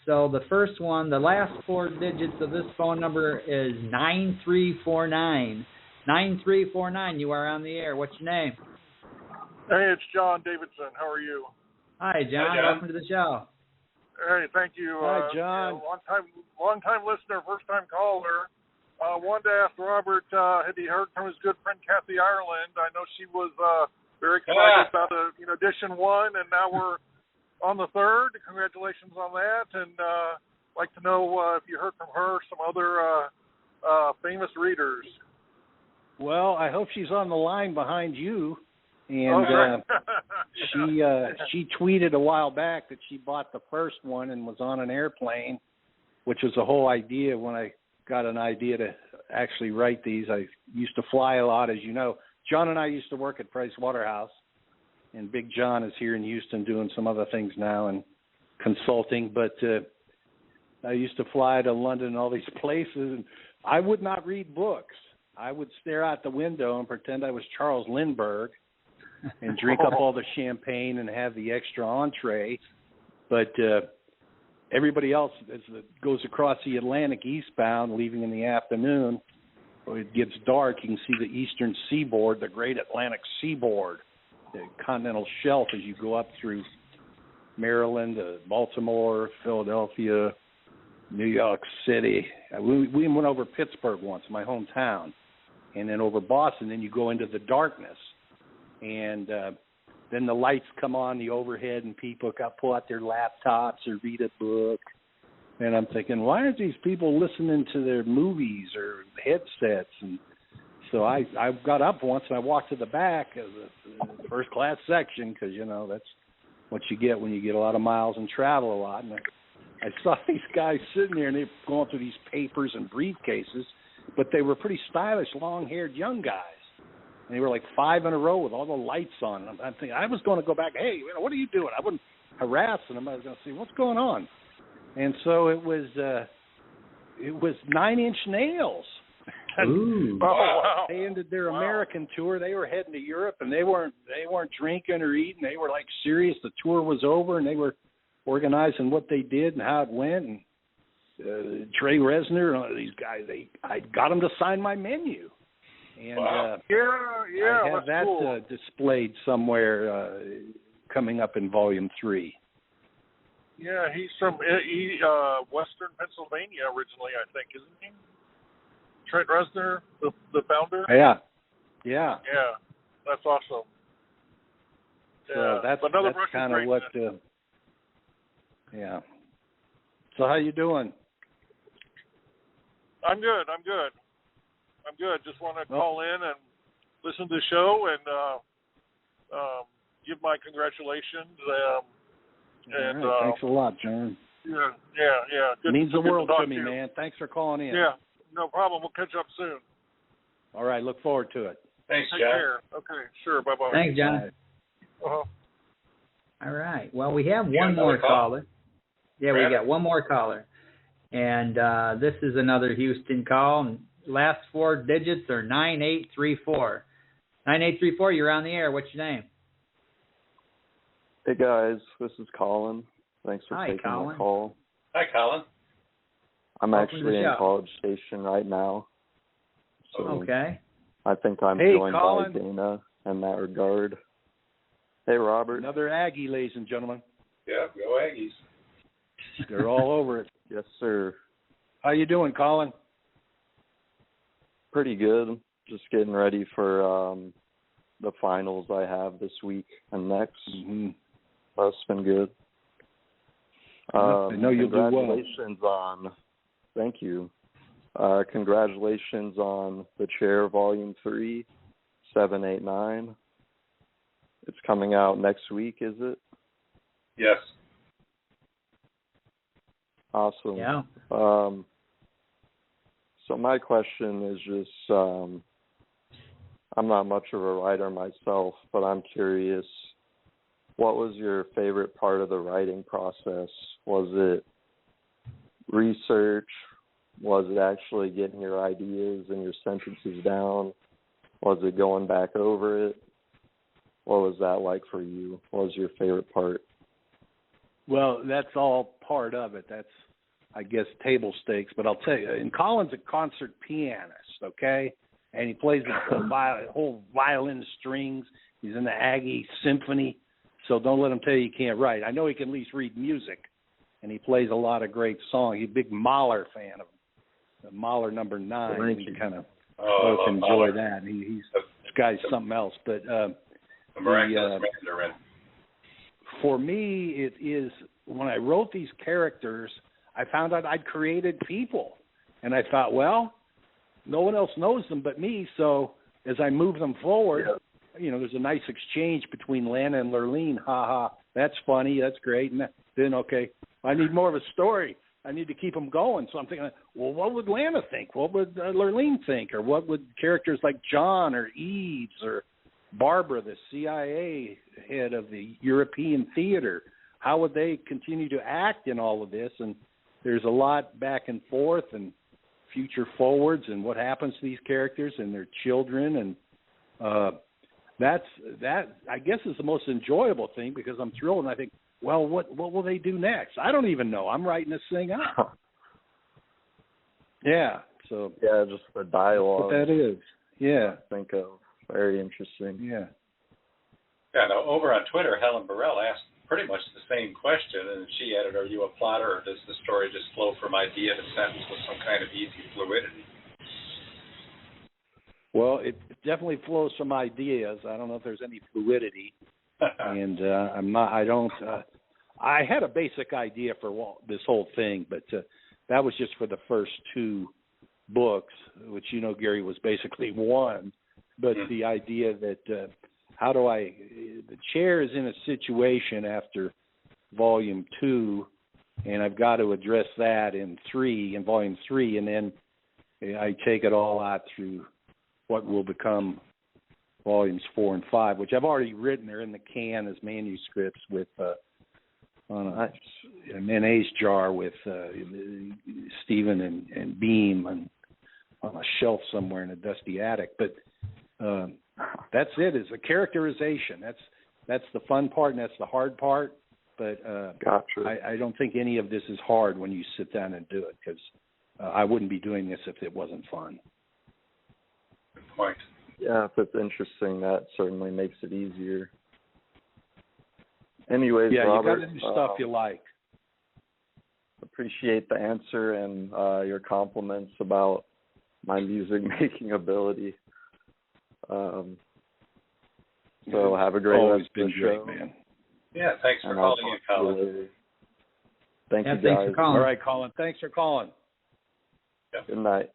B: So the first one, the last four digits of this phone number is 9349. 9349, you are on the air. What's your name?
Q: Hey, it's John Davidson. How are you?
B: Hi, John.
C: Hi, John.
B: Welcome to the show.
Q: Hey, thank you.
F: Hi, John.
Q: Long time listener, first time caller. Wanted to ask Robert, had he heard from his good friend Kathy Ireland? I know she was very excited about edition 1, and now we're on the 3rd. Congratulations on that, and like to know if you heard from her, some other famous readers.
F: Well, I hope she's on the line behind you. And she tweeted a while back that she bought the first one and was on an airplane, which was the whole idea when I got an idea to actually write these. I used to fly a lot, as you know. John and I used to work at Price Waterhouse, and Big John is here in Houston doing some other things now and consulting. But I used to fly to London and all these places, and I would not read books. I would stare out the window and pretend I was Charles Lindbergh and drink up all the champagne and have the extra entree. But everybody else, as it goes across the Atlantic eastbound, leaving in the afternoon, when it gets dark, you can see the eastern seaboard, the great Atlantic seaboard, the continental shelf as you go up through Maryland, Baltimore, Philadelphia, New York City. We went over Pittsburgh once, my hometown, and then over Boston. Then you go into the darkness, and then the lights come on the overhead, and people pull out their laptops or read a book. And I'm thinking, why aren't these people listening to their movies or headsets? And so I got up once and I walked to the back of the first class section because, you know, that's what you get when you get a lot of miles and travel a lot. And I saw these guys sitting there and they were going through these papers and briefcases, but they were pretty stylish, long-haired young guys. And they were like 5 in a row with all the lights on. I'm thinking, I was going to go back, hey, what are you doing? I wouldn't harass them. I was going to say, what's going on? And so it was 9 Inch Nails.
B: Ooh.
F: Wow. They ended their American tour. They were heading to Europe, and they weren't drinking or eating. They were like serious. The tour was over, and they were organizing what they did and how it went. And Trey Reznor and all these guys, I got them to sign my menu. And
Q: yeah,
F: I have that
Q: cool.
F: Displayed somewhere coming up in Volume 3.
Q: Yeah, he's from Western Pennsylvania originally, I think, isn't he? Trent Reznor, the founder?
F: Yeah.
Q: Yeah, that's awesome.
F: So that's kind of what. Yeah. So how you doing?
Q: I'm good. Just want to call in and listen to the show and give my congratulations. And
F: right. Thanks a lot, John.
Q: Yeah. Good,
F: means the world to me,
Q: you.
F: man. Thanks for calling in.
Q: Yeah, no problem. We'll catch up soon.
F: All right, look forward to it.
C: Thanks,
Q: Take
C: John.
Q: care. Okay, sure. Bye-bye.
B: Thanks, John.
Q: Uh-huh.
B: All right. Well, we have one more caller. Yeah, we got one more caller. And this is another Houston call. Last 4 digits are 9834. 9834, you're on the air. What's your name?
R: Hey, guys. This is Colin. Thanks for taking
B: Colin.
R: the call.
C: Hi, Colin.
R: I'm
B: Welcome
R: actually in College Station right now. So
B: okay.
R: I think I'm joined by Dana in that regard. Hey, Robert.
F: Another Aggie, ladies and gentlemen.
C: Yeah, go Aggies.
F: They're all over it.
R: Yes, sir.
F: How you doing, Colin?
R: Pretty good. Just getting ready for the finals I have this week and next.
F: Mm-hmm.
R: That's been good.
F: I know you'll do well.
R: Congratulations on. Thank you. Congratulations on The Chair Volume 3, 789. It's coming out next week, is it?
C: Yes.
R: Awesome.
B: Yeah.
R: So my question is just, I'm not much of a writer myself, but I'm curious, what was your favorite part of the writing process? Was it research? Was it actually getting your ideas and your sentences down? Was it going back over it? What was that like for you? What was your favorite part?
F: Well, that's all part of it. That's, I guess, table stakes. But I'll tell you, and Colin's a concert pianist, okay? And he plays the whole violin strings. He's in the Aggie Symphony. So don't let him tell you he can't write. I know he can at least read music, and he plays a lot of great songs. He's a big Mahler fan of Mahler number 9. And he kind of both enjoy that. This guy's something else. But for me, it is when I wrote these characters, I found out I'd created people. And I thought, well, no one else knows them but me. So as I move them forward, you know, there's a nice exchange between Lana and Lurleen. Ha ha, that's funny, that's great. And then, okay, I need more of a story. I need to keep them going. So I'm thinking, well, what would Lana think? What would Lurleen think? Or what would characters like John or Eves or Barbara, the CIA head of the European theater, how would they continue to act in all of this? And there's a lot back and forth and future forwards and what happens to these characters and their children. And that I guess is the most enjoyable thing because I'm thrilled and I think, well, what will they do next? I don't even know. I'm writing this thing up. Yeah. So
R: yeah, just the dialogue.
F: What that is. Yeah.
R: Think of very interesting.
F: Yeah.
C: Yeah. No, over on Twitter, Helen Burrell asked pretty much the same question, and she added, are you a plotter, or does the story just flow from idea to sentence with some kind of easy fluidity?
F: Well, it definitely flows from ideas. I don't know if there's any fluidity, and I had a basic idea for this whole thing, but that was just for the first 2 books, which, Gary, was basically one. But the idea that the chair is in a situation after volume 2, and I've got to address that in volume 3, and then I take it all out through what will become volumes 4 and 5, which I've already written. They're in the can as manuscripts with on a mayonnaise jar with Stephen and Beem and on a shelf somewhere in a dusty attic. But that's it, is a characterization. That's the fun part, and that's the hard part. But
R: Gotcha.
F: I don't think any of this is hard when you sit down and do it, because I wouldn't be doing this if it wasn't fun.
C: Good point.
R: Yeah, if it's interesting, that certainly makes it easier. Anyways,
F: yeah,
R: Robert,
F: you got to do stuff you like.
R: Appreciate the answer and your compliments about my music-making ability. So have a great rest of the show.
F: Man.
C: Yeah, thanks for calling in, Colin.
R: Thank you, guys.
B: Thanks for calling.
F: All right, Colin. Thanks for calling.
C: Yep.
R: Good night.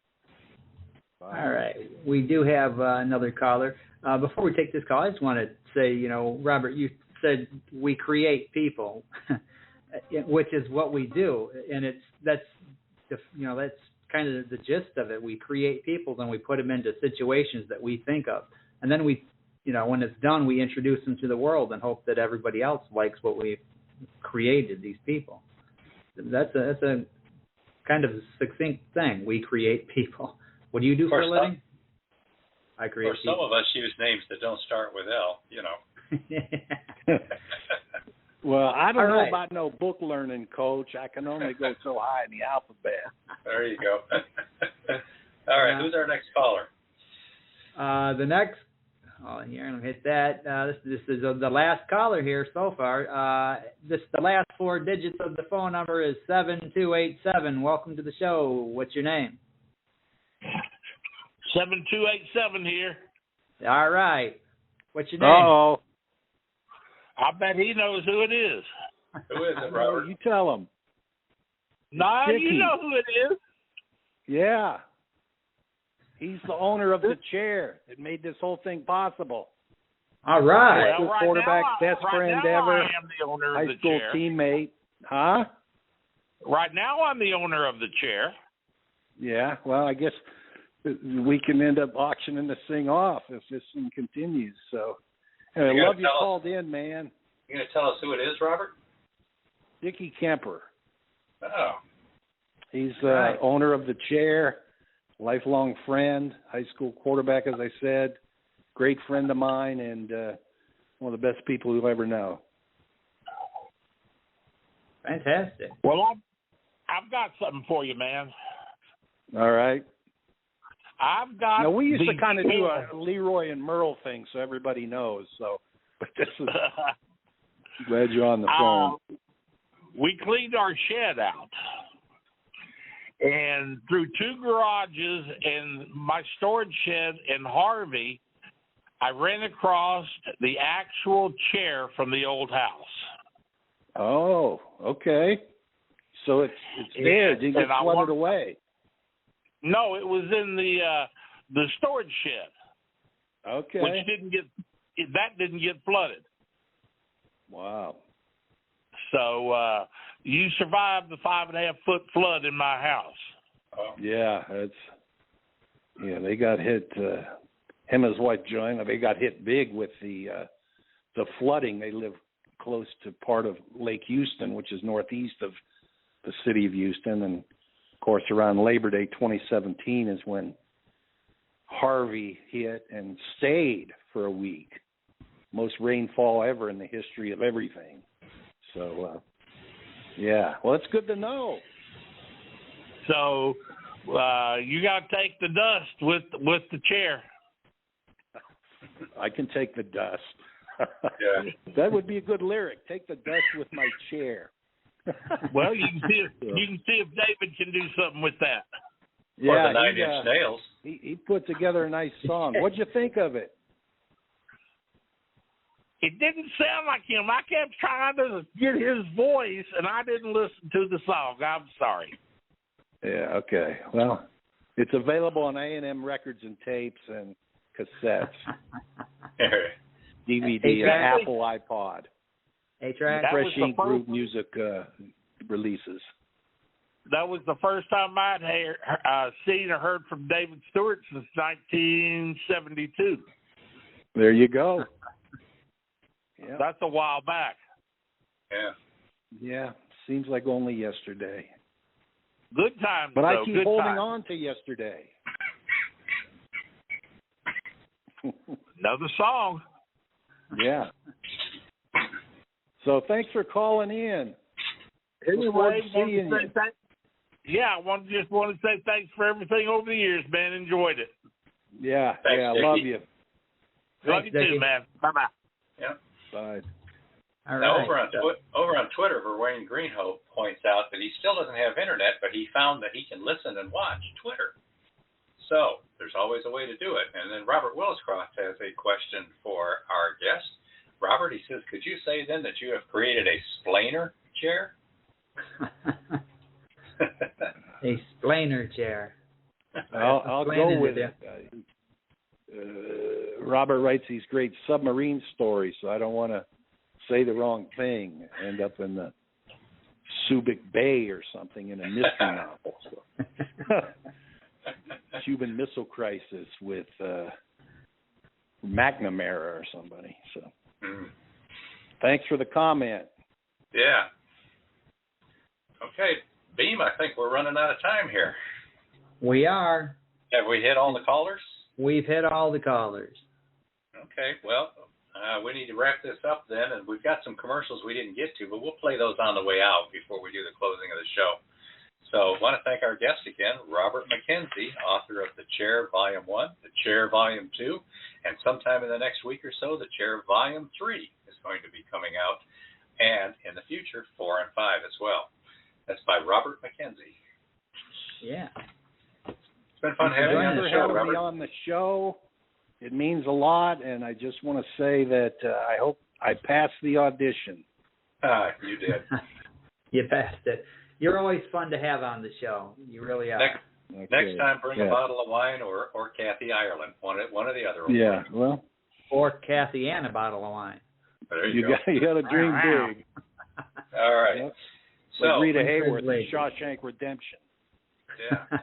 F: Bye.
B: All right. We do have another caller. Before we take this call, I just want to say, Robert, you said we create people, which is what we do, and that's kind of the gist of it. We create people, then we put them into situations that we think of, and then we, when it's done, we introduce them to the world and hope that everybody else likes what we've created. These people. That's a kind of succinct thing. We create people. What do you do for a living? I create people.
C: Some of us use names that don't start with L,
F: Well, I don't know about no book learning, Coach. I can only go so high in the alphabet.
C: There you go. All right, who's our next caller?
B: The next, here, I'm going to hit that. This is the last caller here so far. The last 4 digits of the phone number is 7287. Welcome to the show. What's your name?
S: 7287 here.
B: All right. What's your name?
F: Uh-oh.
S: I bet he knows who it is.
C: Who is it, Robert?
F: You tell him.
S: No,
F: Dickie.
S: you know who it is.
F: Yeah. He's the owner of the chair that made this whole thing possible.
B: All right.
F: High school quarterback, best friend ever.
S: I am the owner of the
F: high school
S: chair.
F: teammate. Huh?
S: Right now I'm the owner of the chair.
F: Yeah, well, I guess we can end up auctioning this thing off if this thing continues. So, I love you called in, man.
C: You going to tell us who it is, Robert?
F: Dickie Kemper.
C: Oh.
F: He's owner of the chair, lifelong friend, high school quarterback, as I said, great friend of mine, and one of the best people you'll ever know.
B: Fantastic.
S: Well, I've got something for you, man.
F: All right.
S: I've got.
F: Now, we used to kind of do a Leroy and Merle thing, so everybody knows. So, but this is. Glad you're on the phone.
S: We cleaned our shed out, and through 2 garages and my storage shed in Harvey, I ran across the actual chair from the old house.
F: Oh, okay. So it's there. Didn't get flooded away.
S: No, it was in the storage shed.
F: Okay.
S: Which didn't get flooded.
F: Wow.
S: So you survived the 5.5 foot flood in my house.
C: Oh.
F: Yeah, they got hit. Him and his wife Joanna, they got hit big with the flooding. They live close to part of Lake Houston, which is northeast of the city of Houston, and of course around Labor Day 2017 is when Harvey hit and stayed for a week. Most rainfall ever in the history of everything. So, yeah. Well, it's good to know.
S: So, you got to take the dust with the chair.
F: I can take the dust.
C: Yeah.
F: That would be a good lyric. Take the dust with my chair.
S: Well, you can see if David can do something with that.
C: Or the 9 Inch Nails.
F: He put together a nice song. What'd you think of it?
S: It didn't sound like him. I kept trying to get his voice, and I didn't listen to the song. I'm sorry.
F: Yeah, okay. Well, it's available on A&M records and tapes and cassettes, DVD, and Apple iPod.
B: A-Track.
F: Fresh Ink Group Music releases.
S: That was the first time I'd seen or heard from David Stewart since 1972.
F: There you go. Yeah.
S: That's a while back.
C: Yeah.
F: Yeah, seems like only yesterday.
S: Good times,
F: but
S: though.
F: I keep
S: Good
F: holding
S: times.
F: on to yesterday.
S: Another song.
F: Yeah. So thanks for calling in.
S: Anyway,
F: seeing you.
S: Just want to say thanks for everything over the years, man. Enjoyed it.
F: Yeah,
C: thanks,
F: yeah,
C: Dickie.
F: love you.
S: Love you too, man. Bye-bye.
C: Yeah.
F: Bye.
B: All
C: now,
B: right.
C: over on Twitter, Wayne Greenhope points out that he still doesn't have internet, but he found that he can listen and watch Twitter. So there's always a way to do it. And then Robert Williscroft has a question for our guest. Robert, he says, could you say then that you have created a splainer chair?
B: A splainer chair.
F: I'll go with it. Robert writes these great submarine stories, so I don't want to say the wrong thing, end up in the Subic Bay or something in a mystery novel. So. Cuban Missile Crisis with McNamara or somebody. So, Thanks for the comment.
C: Yeah. Okay, Beem, I think we're running out of time here.
B: We are.
C: Have we hit all the callers?
B: We've hit all the callers.
C: Okay, well, we need to wrap this up then, and we've got some commercials we didn't get to, but we'll play those on the way out before we do the closing of the show. So I want to thank our guest again, Robert McKenzie, author of The Chair Volume 1, The Chair Volume 2, and sometime in the next week or so, The Chair Volume 3 is going to be coming out, and in the future, 4 and 5 as well. That's by Robert McKenzie.
B: Yeah.
C: It's been fun having you on the show, Robert.
F: On the show. It means a lot, and I just want to say that I hope I passed the audition.
C: You did.
B: You passed it. You're always fun to have on the show. You really are.
C: Next time, bring a bottle of wine or Kathy Ireland, one or the other.
F: Yeah, well.
B: Or Kathy and a bottle of wine.
C: There you go.
F: You got to dream big.
C: All right.
F: Yep.
C: So,
F: like Rita Hayworth, Shawshank Redemption.
C: Yeah.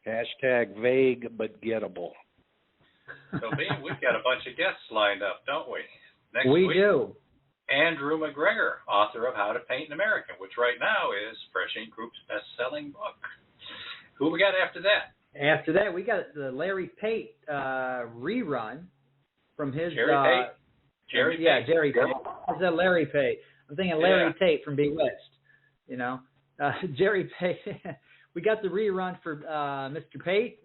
F: Hashtag vague but gettable.
C: So, Beam, we've got a bunch of guests lined up, don't we? Next
B: we
C: week,
B: do.
C: Andrew McGregor, author of How to Paint an American, which right now is Fresh Ink Group's best-selling book. Who we got after that?
B: After that, we got the Larry Pate rerun from his...
C: Jerry Pate? Jerry Pate.
B: Yeah, Jerry Pate. Is that Larry Pate? I'm thinking Larry Tate from Bewitched. You know, Jerry Pate. We got the rerun for Mr. Pate.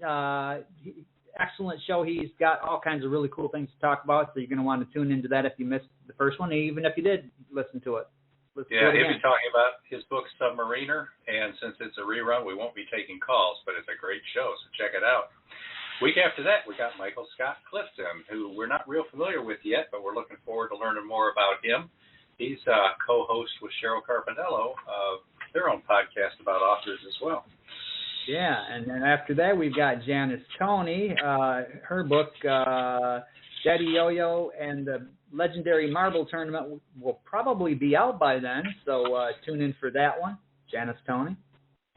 B: Excellent show. He's got all kinds of really cool things to talk about, so you're going to want to tune into that if you missed the first one, even if you did listen to it. He'll
C: be talking about his book Submariner, and since it's a rerun, we won't be taking calls, but it's a great show, so check it out. Week after that, we got Michael Scott Clifton, who we're not real familiar with yet, but we're looking forward to learning more about him. He's co-host with Cheryl Carpinello of their own podcast about authors as well.
B: Yeah, and then after that, we've got Janice Toney. Her book, Daddy Yo-Yo and the Legendary Marble Tournament, will probably be out by then, so tune in for that one, Janice Toney.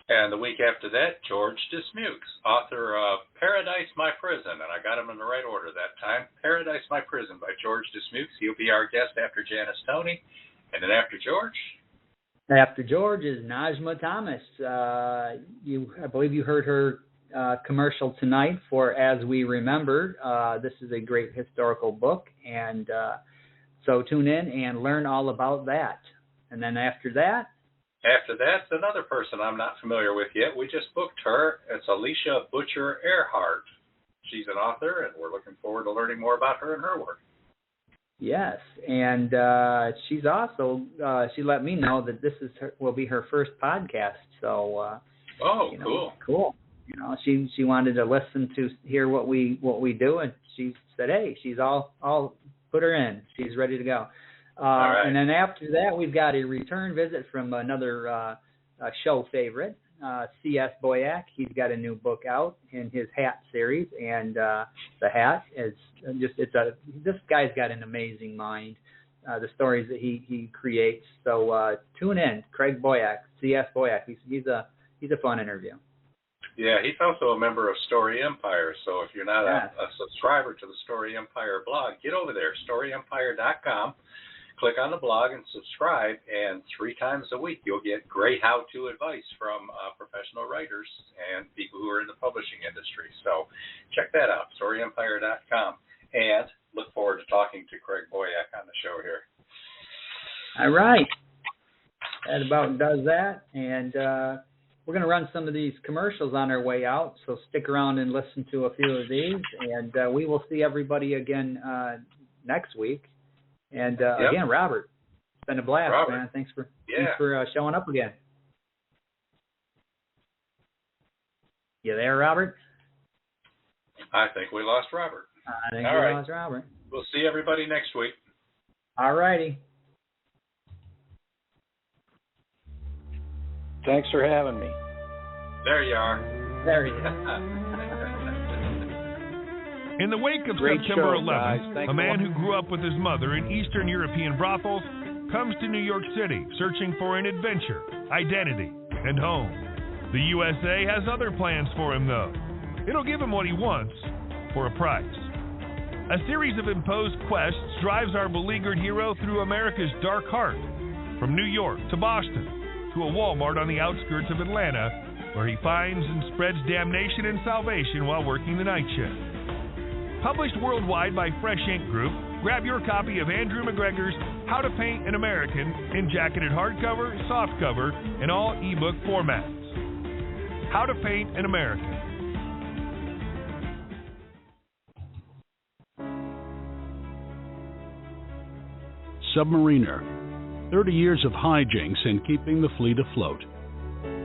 C: And the week after that, George Dismukes, author of Paradise My Prison, and I got him in the right order that time, Paradise My Prison by George Dismukes. He'll be our guest after Janice Toney. And then after George?
B: After George is Najma Thomas. I believe you heard her commercial tonight for As We Remember. This is a great historical book, and so tune in and learn all about that. And then after that?
C: After that's another person I'm not familiar with yet. We just booked her. It's Alicia Butcher Earhart. She's an author, and we're looking forward to learning more about her and her work.
B: Yes, and she's also she let me know that this will be her first podcast. So
C: cool.
B: You know, she wanted to listen to hear what we do, and she said, "Hey, she's all put her in. She's ready to go."
C: All right.
B: And then after that, we've got a return visit from another show favorite, C.S. Boyack. He's got a new book out in his hat series, and the hat is this guy's got an amazing mind. The stories that he creates. So tune in, Craig Boyack, C.S. Boyack. He's a fun interview.
C: Yeah, he's also a member of Story Empire. So if you're not a subscriber to the Story Empire blog, get over there, storyempire.com. Click on the blog and subscribe, and 3 times a week you'll get great how-to advice from professional writers and people who are in the publishing industry. So check that out, storyempire.com, and look forward to talking to Craig Boyack on the show here.
B: All right. That about does that, and we're going to run some of these commercials on our way out, so stick around and listen to a few of these, and we will see everybody again next week. And again, Robert, it's been a blast, man. Thanks for showing up again. You there, Robert?
C: I think we lost Robert.
B: I think we lost Robert.
C: We'll see everybody next week.
B: All righty.
F: Thanks for having me.
C: There you are.
B: There you are.
J: In the wake of
F: Great
J: September
F: show,
J: 11th, a man who grew up with his mother in Eastern European brothels comes to New York City searching for an adventure, identity, and home. The USA has other plans for him, though. It'll give him what he wants for a price. A series of imposed quests drives our beleaguered hero through America's dark heart, from New York to Boston to a Walmart on the outskirts of Atlanta, where he finds and spreads damnation and salvation while working the night shift. Published worldwide by Fresh Ink Group, grab your copy of Andrew McGregor's How to Paint an American in jacketed hardcover, softcover, and all ebook formats. How to Paint an American.
T: Submariner. 30 years of hijinks and keeping the fleet afloat.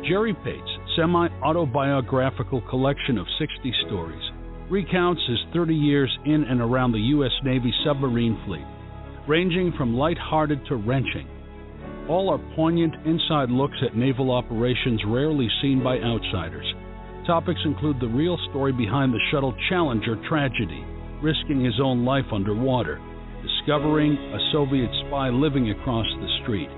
T: Jerry Pate's semi-autobiographical collection of 60 stories recounts his 30 years in and around the U.S. Navy submarine fleet, ranging from light-hearted to wrenching. All are poignant inside looks at naval operations rarely seen by outsiders. Topics include the real story behind the shuttle Challenger tragedy, risking his own life underwater, discovering a Soviet spy living across the street,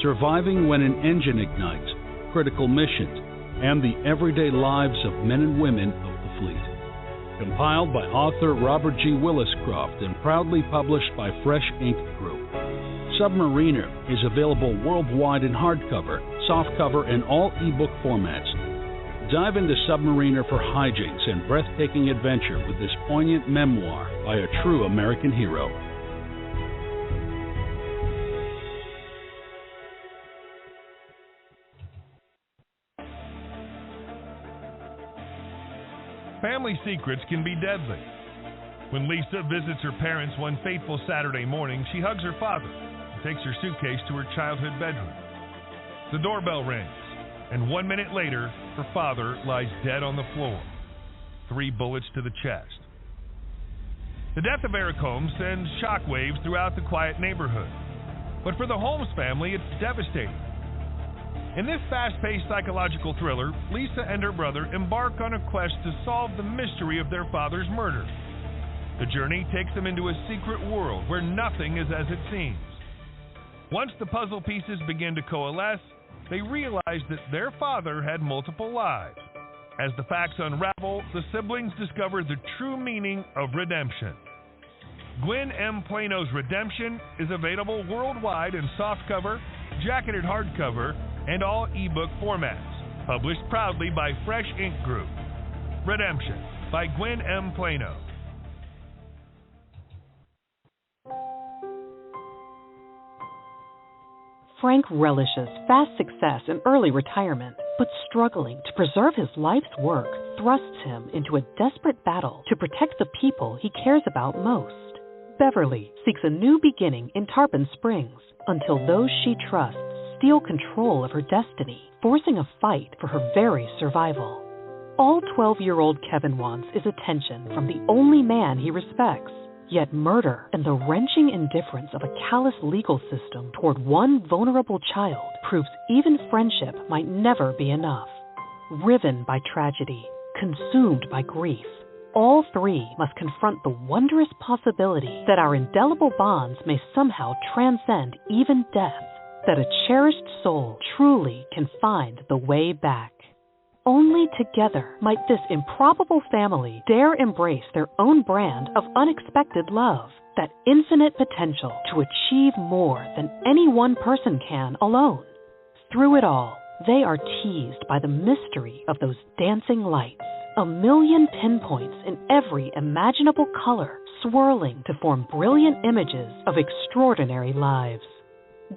T: surviving when an engine ignites, critical missions, and the everyday lives of men and women of the fleet. Compiled by author Robert G. Williscroft and proudly published by Fresh Ink Group. Submariner is available worldwide in hardcover, softcover, and all ebook formats. Dive into Submariner for hijinks and breathtaking adventure with this poignant memoir by a true American hero.
J: Family secrets can be deadly. When Lisa visits her parents one fateful Saturday morning, she hugs her father and takes her suitcase to her childhood bedroom. The doorbell rings, and 1 minute later, her father lies dead on the floor, 3 bullets to the chest. The death of Eric Holmes sends shockwaves throughout the quiet neighborhood. But for the Holmes family, it's devastating. In this fast-paced psychological thriller, Lisa and her brother embark on a quest to solve the mystery of their father's murder. The journey takes them into a secret world where nothing is as it seems. Once the puzzle pieces begin to coalesce, they realize that their father had multiple lives. As the facts unravel, the siblings discover the true meaning of redemption. Gwen M. Plano's Redemption is available worldwide in softcover, jacketed hardcover, and all ebook formats. Published proudly by Fresh Ink Group. Redemption by Gwen M. Plano.
E: Frank relishes fast success and early retirement, but struggling to preserve his life's work thrusts him into a desperate battle to protect the people he cares about most. Beverly seeks a new beginning in Tarpon Springs until those she trusts steal control of her destiny, forcing a fight for her very survival. All 12-year-old Kevin wants is attention from the only man he respects. Yet murder and the wrenching indifference of a callous legal system toward one vulnerable child proves even friendship might never be enough. Riven by tragedy, consumed by grief, all three must confront the wondrous possibility that our indelible bonds may somehow transcend even death, that a cherished soul truly can find the way back. Only together might this improbable family dare embrace their own brand of unexpected love, that infinite potential to achieve more than any one person can alone. Through it all, they are teased by the mystery of those dancing lights, a million pinpoints in every imaginable color swirling to form brilliant images of extraordinary lives.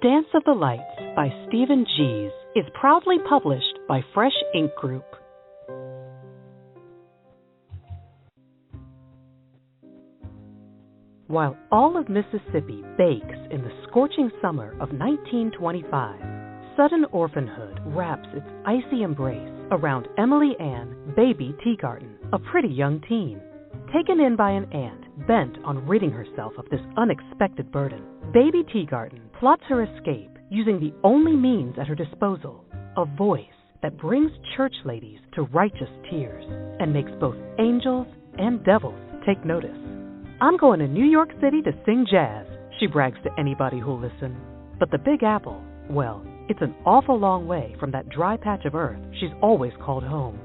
E: Dance of the Lights by Stephen Gies is proudly published by Fresh Ink Group. While all of Mississippi bakes in the scorching summer of 1925, sudden orphanhood wraps its icy embrace around Emily Ann Baby Teagarden, a pretty young teen. Taken in by an aunt bent on ridding herself of this unexpected burden, Baby Teagarden plots her escape using the only means at her disposal, a voice that brings church ladies to righteous tears and makes both angels and devils take notice. "I'm going to New York City to sing jazz," she brags to anybody who'll listen. But the Big Apple, well, it's an awful long way from that dry patch of earth she's always called home.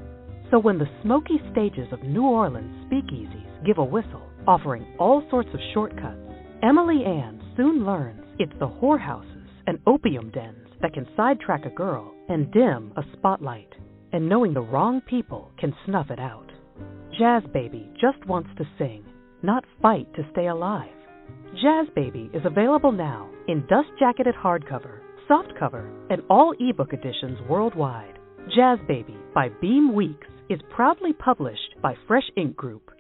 E: So when the smoky stages of New Orleans speakeasies give a whistle, offering all sorts of shortcuts, Emily Ann soon learns it's the whorehouses and opium dens that can sidetrack a girl and dim a spotlight, and knowing the wrong people can snuff it out. Jazz Baby just wants to sing, not fight to stay alive. Jazz Baby is available now in dust-jacketed hardcover, softcover, and all ebook editions worldwide. Jazz Baby by Beem Weeks is proudly published by Fresh Ink Group.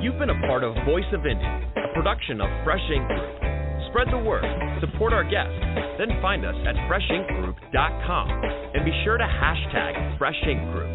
A: You've been a part of Voice of Indy, a production of Fresh Ink Group. Spread the word, support our guests, then find us at freshinkgroup.com and be sure to hashtag Fresh Ink Group.